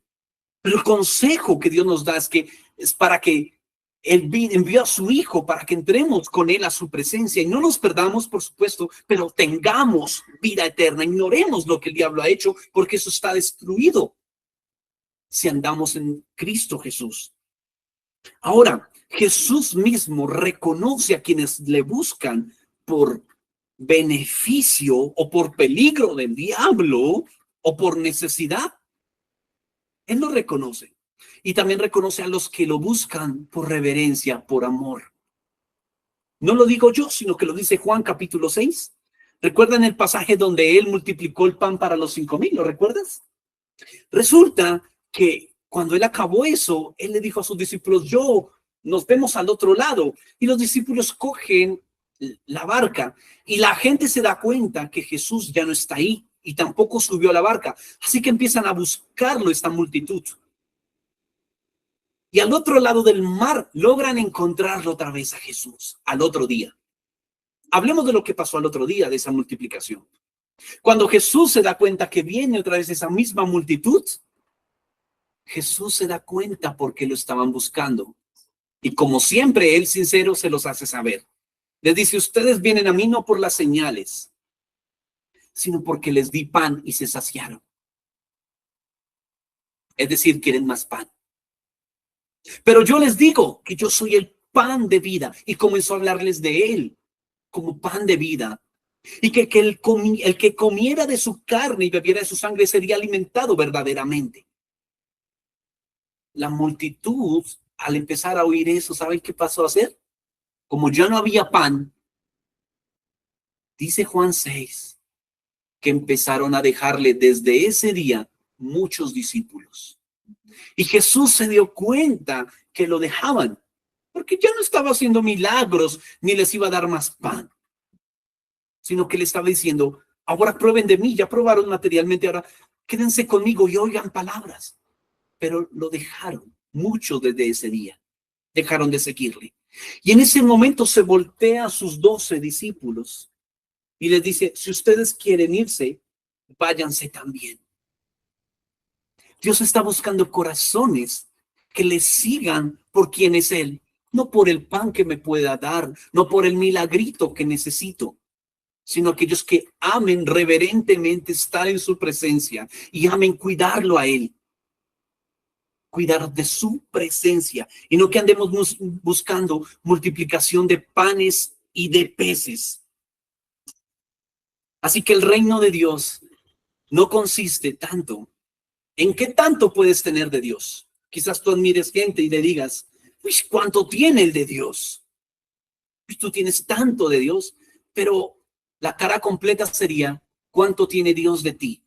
Pero el consejo que Dios nos da es para que Él envió a su Hijo para que entremos con Él a su presencia y no nos perdamos, por supuesto, pero tengamos vida eterna. Ignoremos lo que el diablo ha hecho porque eso está destruido si andamos en Cristo Jesús. Ahora, Jesús mismo reconoce a quienes le buscan por beneficio o por peligro del diablo o por necesidad. Él lo reconoce. Y también reconoce a los que lo buscan por reverencia, por amor. No lo digo yo, sino que lo dice Juan capítulo 6. ¿Recuerdan el pasaje donde él multiplicó el pan para los 5,000? ¿Lo recuerdas? Resulta que cuando él acabó eso, él le dijo a sus discípulos, nos vemos al otro lado. Y los discípulos cogen la barca y la gente se da cuenta que Jesús ya no está ahí y tampoco subió a la barca. Así que empiezan a buscarlo esta multitud. Y al otro lado del mar logran encontrarlo otra vez a Jesús, al otro día. Hablemos de lo que pasó al otro día de esa multiplicación. Cuando Jesús se da cuenta que viene otra vez esa misma multitud, Jesús se da cuenta porque lo estaban buscando. Y como siempre, él sincero se los hace saber. Les dice, ustedes vienen a mí no por las señales, sino porque les di pan y se saciaron. Es decir, quieren más pan. Pero yo les digo que yo soy el pan de vida. Y comenzó a hablarles de él como pan de vida. Y que el que comiera de su carne y bebiera de su sangre sería alimentado verdaderamente. La multitud, al empezar a oír eso, ¿saben qué pasó a hacer? Como ya no había pan, dice Juan 6, que empezaron a dejarle desde ese día muchos discípulos. Y Jesús se dio cuenta que lo dejaban, porque ya no estaba haciendo milagros, ni les iba a dar más pan, sino que le estaba diciendo, ahora prueben de mí, ya probaron materialmente, ahora quédense conmigo y oigan palabras. Pero lo dejaron, muchos desde ese día, dejaron de seguirle. Y en ese momento se voltea a sus 12 discípulos y les dice, si ustedes quieren irse, váyanse también. Dios está buscando corazones que le sigan por quien es Él, no por el pan que me pueda dar, no por el milagrito que necesito, sino aquellos que amen reverentemente estar en su presencia y amen cuidarlo a Él. Cuidar de su presencia y no que andemos buscando multiplicación de panes y de peces. Así que el reino de Dios no consiste tanto en qué tanto puedes tener de Dios. Quizás tú admires gente y le digas, uy, ¿cuánto tiene el de Dios? Uy, tú tienes tanto de Dios, pero la cara completa sería, ¿cuánto tiene Dios de ti?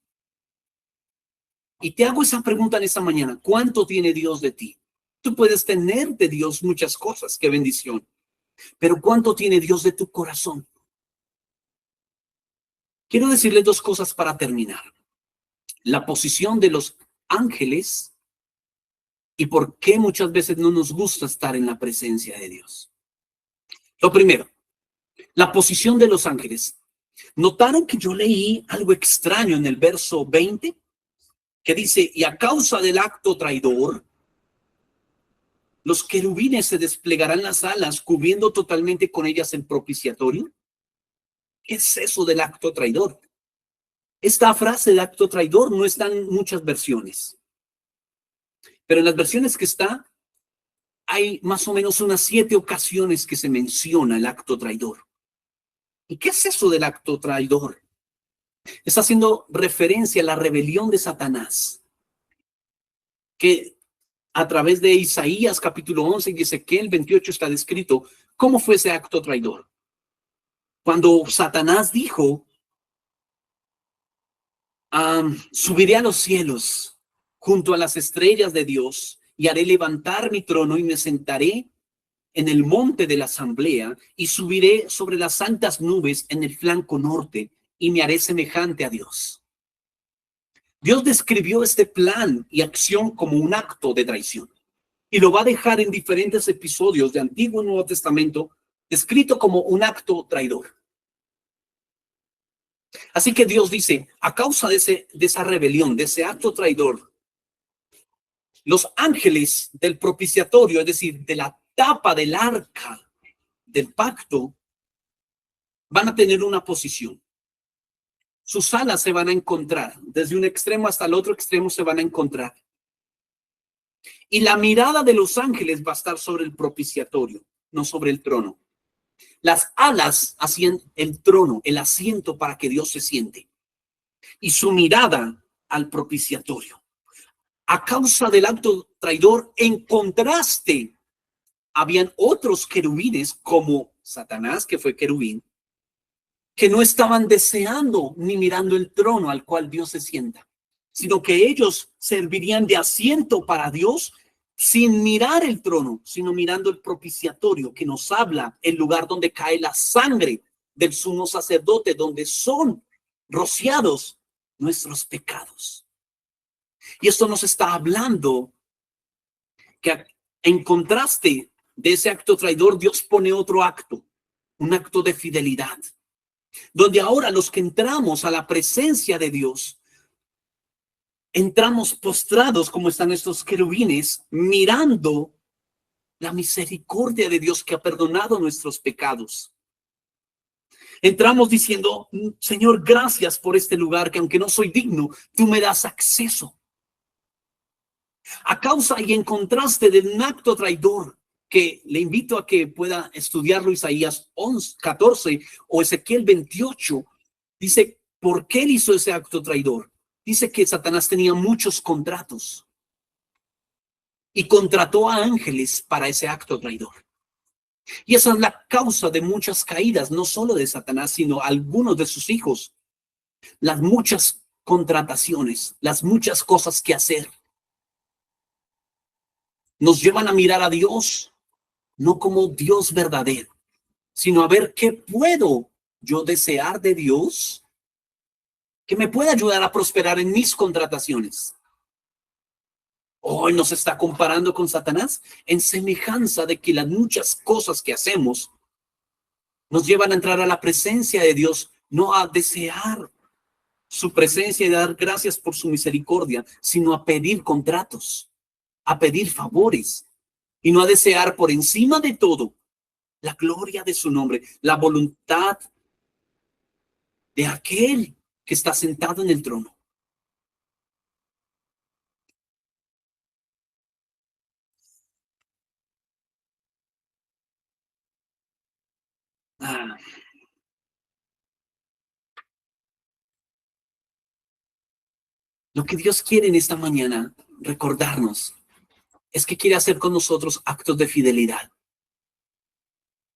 Y te hago esa pregunta en esta mañana. ¿Cuánto tiene Dios de ti? Tú puedes tener de Dios muchas cosas. ¡Qué bendición! Pero ¿cuánto tiene Dios de tu corazón? Quiero decirles dos cosas para terminar. La posición de los ángeles y por qué muchas veces no nos gusta estar en la presencia de Dios. Lo primero, la posición de los ángeles. ¿Notaron que yo leí algo extraño en el verso 20? Que dice, y a causa del acto traidor, los querubines se desplegarán las alas, cubriendo totalmente con ellas el propiciatorio. ¿Qué es eso del acto traidor? Esta frase de acto traidor no está en muchas versiones, pero en las versiones que está, hay más o menos unas 7 ocasiones que se menciona el acto traidor. ¿Y qué es eso del acto traidor? Está haciendo referencia a la rebelión de Satanás, que a través de Isaías capítulo 11 y Ezequiel 28 está descrito cómo fue ese acto traidor. Cuando Satanás dijo, subiré a los cielos junto a las estrellas de Dios y haré levantar mi trono y me sentaré en el monte de la asamblea y subiré sobre las santas nubes en el flanco norte y me haré semejante a Dios. Dios describió este plan y acción como un acto de traición y lo va a dejar en diferentes episodios de Antiguo y Nuevo Testamento descrito como un acto traidor. Así que Dios dice, a causa de esa rebelión, de ese acto traidor, los ángeles del propiciatorio, es decir, de la tapa del arca del pacto, van a tener una posición. Sus alas se van a encontrar, desde un extremo hasta el otro extremo se van a encontrar. Y la mirada de los ángeles va a estar sobre el propiciatorio, no sobre el trono. Las alas hacían el trono, el asiento para que Dios se siente. Y su mirada al propiciatorio. A causa del acto traidor, en contraste, habían otros querubines como Satanás, que fue querubín, que no estaban deseando ni mirando el trono al cual Dios se sienta, sino que ellos servirían de asiento para Dios sin mirar el trono, sino mirando el propiciatorio que nos habla, el lugar donde cae la sangre del sumo sacerdote, donde son rociados nuestros pecados. Y esto nos está hablando que en contraste de ese acto traidor, Dios pone otro acto, un acto de fidelidad, donde ahora los que entramos a la presencia de Dios, entramos postrados como están estos querubines, mirando la misericordia de Dios que ha perdonado nuestros pecados. Entramos diciendo, Señor, gracias por este lugar que aunque no soy digno, tú me das acceso. A causa y en contraste de un acto traidor, que le invito a que pueda estudiarlo Isaías 14 o Ezequiel 28, dice, ¿por qué él hizo ese acto traidor? Dice que Satanás tenía muchos contratos y contrató a ángeles para ese acto traidor. Y esa es la causa de muchas caídas, no solo de Satanás, sino algunos de sus hijos. Las muchas contrataciones, las muchas cosas que hacer, nos llevan a mirar a Dios no como Dios verdadero, sino a ver qué puedo yo desear de Dios que me pueda ayudar a prosperar en mis contrataciones. Hoy nos está comparando con Satanás en semejanza de que las muchas cosas que hacemos nos llevan a entrar a la presencia de Dios, no a desear su presencia y dar gracias por su misericordia, sino a pedir contratos, a pedir favores y no a desear por encima de todo la gloria de su nombre, la voluntad de aquel que está sentado en el trono. Ah, lo que Dios quiere en esta mañana recordarnos es que quiere hacer con nosotros actos de fidelidad.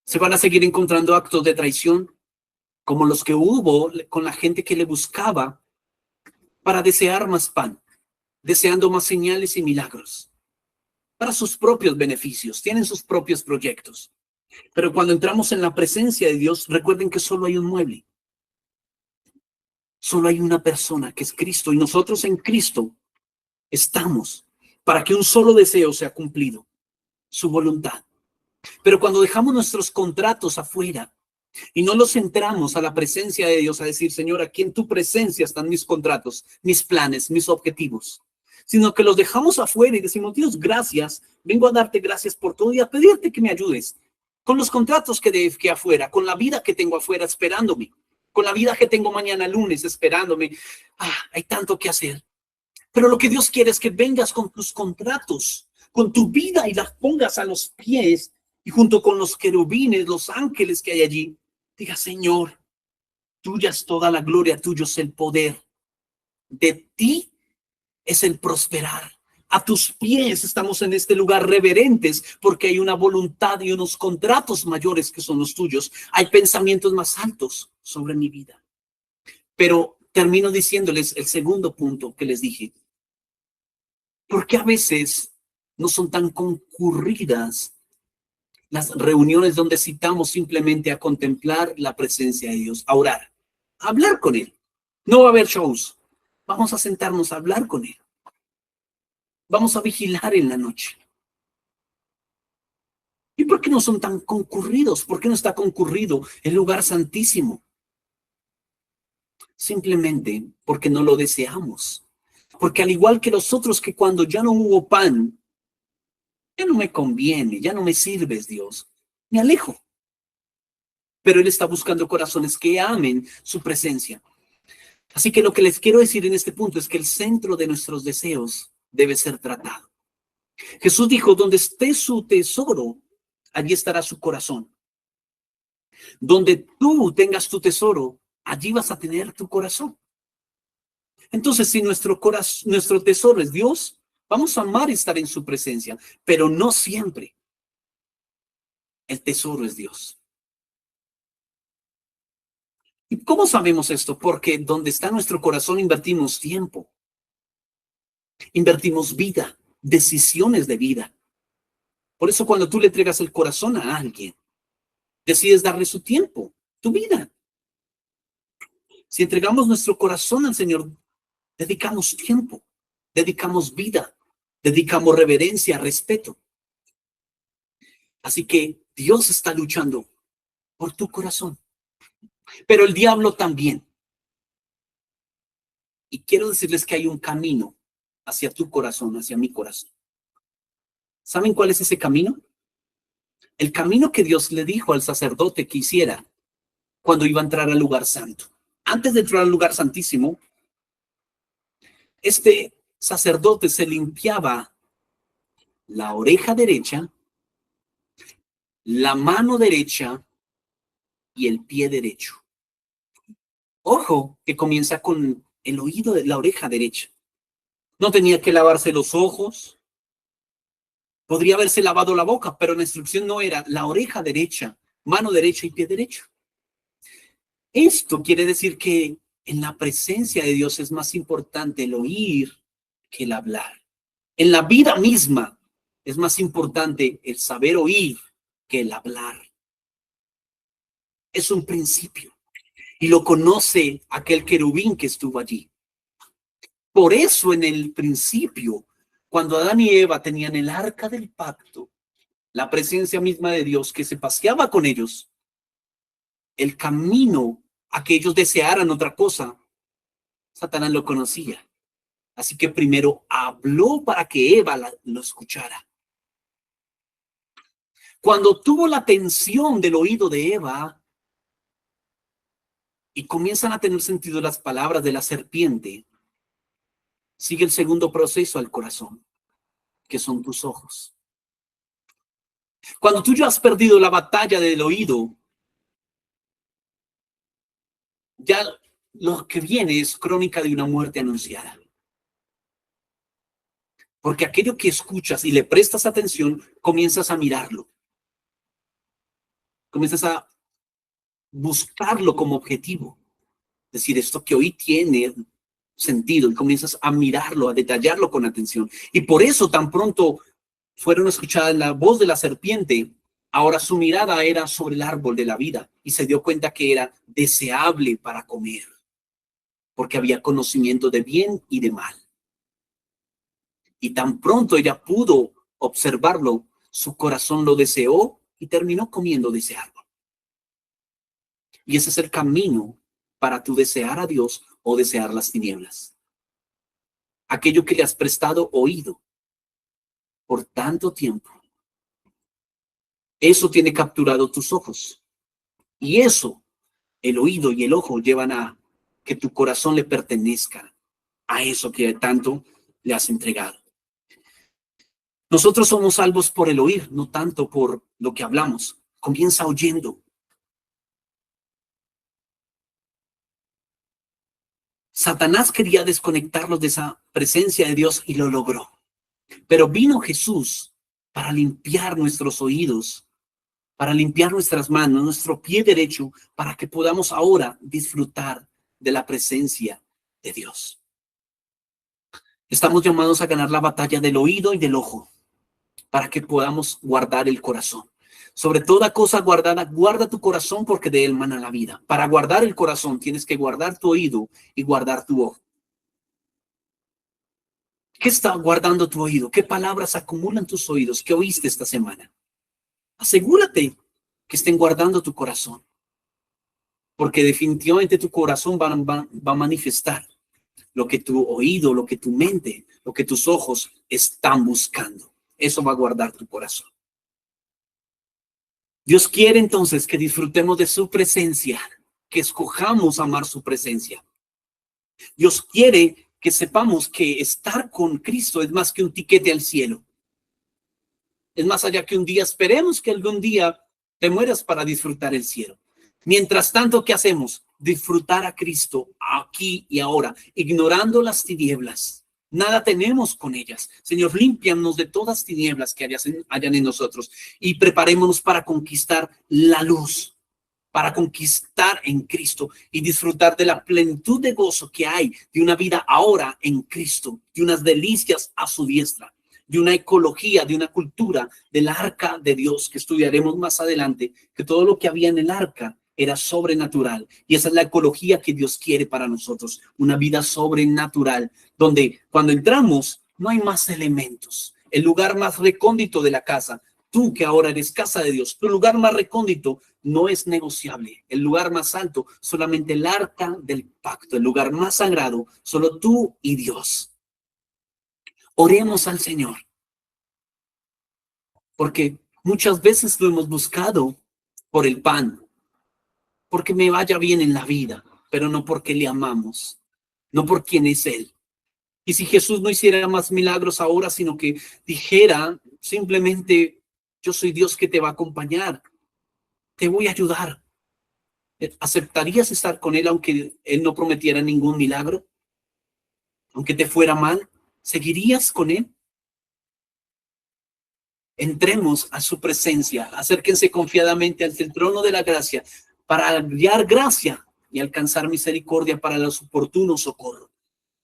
Se van a seguir encontrando actos de traición como los que hubo con la gente que le buscaba para desear más pan, deseando más señales y milagros, para sus propios beneficios, tienen sus propios proyectos. Pero cuando entramos en la presencia de Dios, recuerden que solo hay un mueble. Solo hay una persona que es Cristo y nosotros en Cristo estamos para que un solo deseo sea cumplido, su voluntad. Pero cuando dejamos nuestros contratos afuera y no los entramos a la presencia de Dios a decir, Señor, aquí en tu presencia están mis contratos, mis planes, mis objetivos, sino que los dejamos afuera y decimos, Dios, gracias, vengo a darte gracias por todo y a pedirte que me ayudes con los contratos que afuera, con la vida que tengo afuera esperándome, con la vida que tengo mañana lunes esperándome. Hay tanto que hacer. Pero lo que Dios quiere es que vengas con tus contratos, con tu vida y las pongas a los pies y junto con los querubines, los ángeles que hay allí, diga, Señor, tuya es toda la gloria, tuyo es el poder. De ti es el prosperar. A tus pies estamos en este lugar reverentes porque hay una voluntad y unos contratos mayores que son los tuyos. Hay pensamientos más altos sobre mi vida. Pero termino diciéndoles el segundo punto que les dije. Porque a veces no son tan concurridas las reuniones donde citamos simplemente a contemplar la presencia de Dios, a orar, a hablar con Él. No va a haber shows. Vamos a sentarnos a hablar con Él. Vamos a vigilar en la noche. ¿Y por qué no son tan concurridos? ¿Por qué no está concurrido el lugar santísimo? Simplemente porque no lo deseamos. Porque al igual que los otros, que cuando ya no hubo pan, ya no me conviene, ya no me sirves, Dios, me alejo. Pero Él está buscando corazones que amen su presencia. Así que lo que les quiero decir en este punto es que el centro de nuestros deseos debe ser tratado. Jesús dijo, donde esté su tesoro, allí estará su corazón. Donde tú tengas tu tesoro, allí vas a tener tu corazón. Entonces, si nuestro tesoro es Dios, vamos a amar estar en su presencia, pero no siempre el tesoro es Dios. ¿Y cómo sabemos esto? Porque donde está nuestro corazón invertimos tiempo, invertimos vida, decisiones de vida. Por eso cuando tú le entregas el corazón a alguien, decides darle su tiempo, tu vida. Si entregamos nuestro corazón al Señor, dedicamos tiempo, dedicamos vida, dedicamos reverencia, respeto. Así que Dios está luchando por tu corazón, pero el diablo también. Y quiero decirles que hay un camino hacia tu corazón, hacia mi corazón. ¿Saben cuál es ese camino? El camino que Dios le dijo al sacerdote que hiciera cuando iba a entrar al lugar santo. Antes de entrar al lugar santísimo, este sacerdote se limpiaba la oreja derecha, la mano derecha y el pie derecho. Ojo, que comienza con el oído de la oreja derecha. No tenía que lavarse los ojos. Podría haberse lavado la boca, pero la instrucción no era la oreja derecha, mano derecha y pie derecho. Esto quiere decir que en la presencia de Dios es más importante el oír que el hablar. En la vida misma es más importante el saber oír que el hablar. Es un principio y lo conoce aquel querubín que estuvo allí. Por eso en el principio, cuando Adán y Eva tenían el arca del pacto, la presencia misma de Dios que se paseaba con ellos, el camino a que ellos desearan otra cosa, Satanás lo conocía. Así que primero habló para que Eva lo escuchara. Cuando tuvo la atención del oído de Eva y comienzan a tener sentido las palabras de la serpiente, sigue el segundo proceso al corazón, que son tus ojos. Cuando tú ya has perdido la batalla del oído, ya lo que viene es crónica de una muerte anunciada. Porque aquello que escuchas y le prestas atención, comienzas a mirarlo. Comienzas a buscarlo como objetivo. Es decir, esto que hoy tiene sentido y comienzas a mirarlo, a detallarlo con atención. Y por eso tan pronto fueron escuchadas la voz de la serpiente, ahora su mirada era sobre el árbol de la vida y se dio cuenta que era deseable para comer, porque había conocimiento de bien y de mal. Y tan pronto ella pudo observarlo, su corazón lo deseó y terminó comiendo de ese árbol. Y ese es el camino para tú desear a Dios o desear las tinieblas. Aquello que le has prestado oído por tanto tiempo. Eso tiene capturado tus ojos. Y eso, el oído y el ojo, llevan a que tu corazón le pertenezca a eso que tanto le has entregado. Nosotros somos salvos por el oír, no tanto por lo que hablamos. Comienza oyendo. Satanás quería desconectarlos de esa presencia de Dios y lo logró. Pero vino Jesús para limpiar nuestros oídos, para limpiar nuestras manos, nuestro pie derecho, para que podamos ahora disfrutar de la presencia de Dios. Estamos llamados a ganar la batalla del oído y del ojo, para que podamos guardar el corazón. Sobre toda cosa guardada, guarda tu corazón porque de él mana la vida. Para guardar el corazón tienes que guardar tu oído y guardar tu ojo. ¿Qué está guardando tu oído? ¿Qué palabras acumulan tus oídos? ¿Qué oíste esta semana? Asegúrate que estén guardando tu corazón, porque definitivamente tu corazón va a manifestar lo que tu oído, lo que tu mente, lo que tus ojos están buscando. Eso va a guardar tu corazón. Dios quiere entonces que disfrutemos de su presencia, que escojamos amar su presencia. Dios quiere que sepamos que estar con Cristo es más que un tiquete al cielo. Es más allá que un día, esperemos que algún día te mueras para disfrutar el cielo. Mientras tanto, ¿qué hacemos? Disfrutar a Cristo aquí y ahora, ignorando las tinieblas. Nada tenemos con ellas. Señor, límpianos de todas tinieblas que hayan en nosotros y preparémonos para conquistar la luz, para conquistar en Cristo y disfrutar de la plenitud de gozo que hay de una vida ahora en Cristo, de unas delicias a su diestra, de una ecología, de una cultura del arca de Dios que estudiaremos más adelante, que todo lo que había en el arca era sobrenatural. Y esa es la ecología que Dios quiere para nosotros, una vida sobrenatural, donde cuando entramos no hay más elementos. El lugar más recóndito de la casa, tú que ahora eres casa de Dios, tu lugar más recóndito no es negociable. El lugar más alto, solamente el arca del pacto, el lugar más sagrado, solo tú y Dios. Oremos al Señor, porque muchas veces lo hemos buscado por el pan, porque me vaya bien en la vida, pero no porque le amamos, no por quién es Él. Y si Jesús no hiciera más milagros ahora, sino que dijera simplemente, yo soy Dios que te va a acompañar, te voy a ayudar. ¿Aceptarías estar con Él aunque Él no prometiera ningún milagro? Aunque te fuera mal, ¿seguirías con Él? Entremos a su presencia, acérquense confiadamente ante el trono de la gracia para hallar gracia y alcanzar misericordia para los oportunos socorros.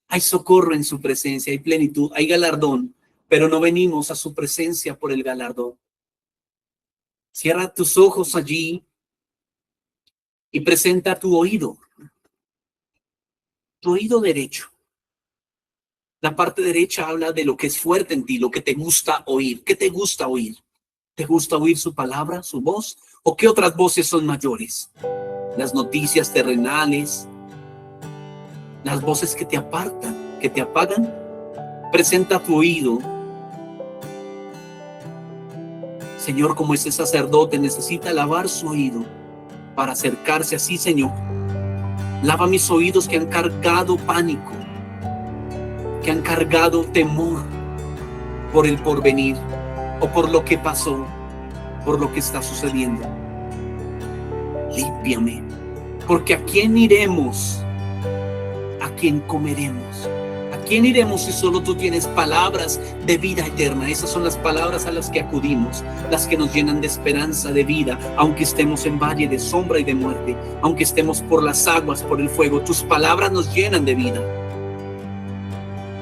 Hay socorro en su presencia, hay plenitud, hay galardón, pero no venimos a su presencia por el galardón. Cierra tus ojos allí y presenta tu oído derecho. La parte derecha habla de lo que es fuerte en ti, lo que te gusta oír. ¿Qué te gusta oír? ¿Te gusta oír su palabra, su voz? ¿O qué otras voces son mayores? Las noticias terrenales, las voces que te apartan, que te apagan. Presenta tu oído. Señor, como ese sacerdote necesita lavar su oído para acercarse así, Señor. Lava mis oídos que han cargado pánico, que han cargado temor por el porvenir o por lo que pasó, por lo que está sucediendo. Límpiame, porque ¿a quién iremos? ¿A quién comeremos? ¿A quién iremos si solo tú tienes palabras de vida eterna? Esas son las palabras a las que acudimos, las que nos llenan de esperanza, de vida, aunque estemos en valle de sombra y de muerte, aunque estemos por las aguas, por el fuego, tus palabras nos llenan de vida.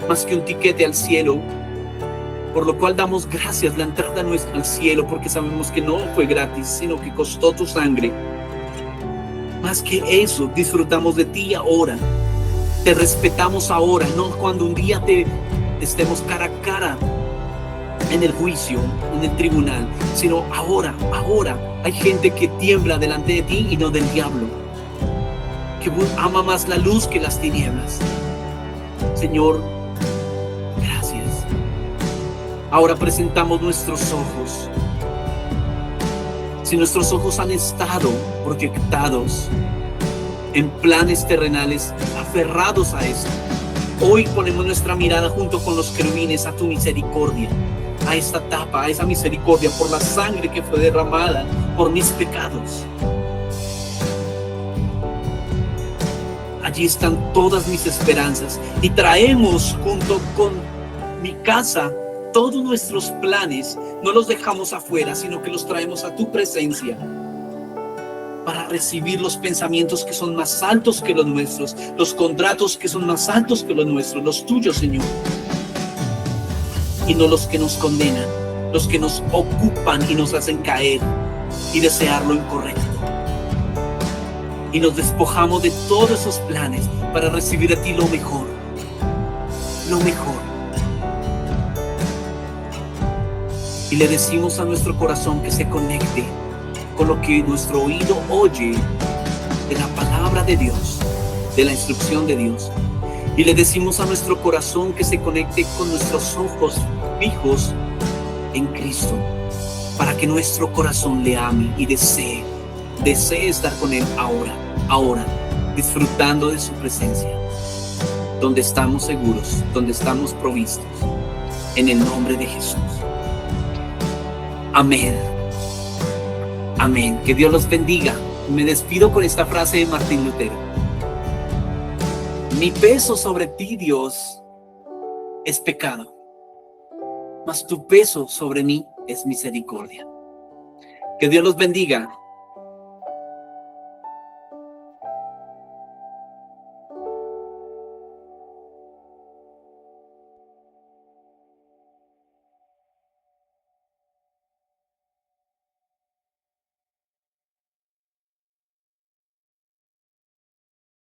Más que un tiquete al cielo, por lo cual damos gracias, la entrada nuestra al cielo, porque sabemos que no fue gratis, sino que costó tu sangre. Más que eso, disfrutamos de ti ahora, te respetamos ahora, no cuando un día te estemos cara a cara en el juicio, en el tribunal, sino ahora. Hay gente que tiembla delante de ti y no del diablo, que ama más la luz que las tinieblas. Señor, gracias. Ahora presentamos nuestros ojos. Si nuestros ojos han estado proyectados en planes terrenales, aferrados a eso, hoy ponemos nuestra mirada junto con los querubines a tu misericordia. a esta etapa, a esa misericordia por la sangre que fue derramada por mis pecados. Allí están todas mis esperanzas y traemos junto con mi casa todos nuestros planes. No los dejamos afuera, sino que los traemos a tu presencia para recibir los pensamientos que son más altos que los nuestros, los contratos que son más altos que los nuestros, los tuyos, Señor, y no los que nos condenan, los que nos ocupan y nos hacen caer y desear lo incorrecto. Y nos despojamos de todos esos planes para recibir de ti lo mejor, lo mejor. Y le decimos a nuestro corazón que se conecte con lo que nuestro oído oye de la palabra de Dios, de la instrucción de Dios. Y le decimos a nuestro corazón que se conecte con nuestros ojos fijos en Cristo, para que nuestro corazón le ame y desee estar con Él ahora, disfrutando de su presencia, donde estamos seguros, donde estamos provistos, en el nombre de Jesús. Amén. Amén. Que Dios los bendiga. Me despido con esta frase de Martín Lutero. Mi peso sobre ti, Dios, es pecado, mas tu peso sobre mí es misericordia. Que Dios los bendiga.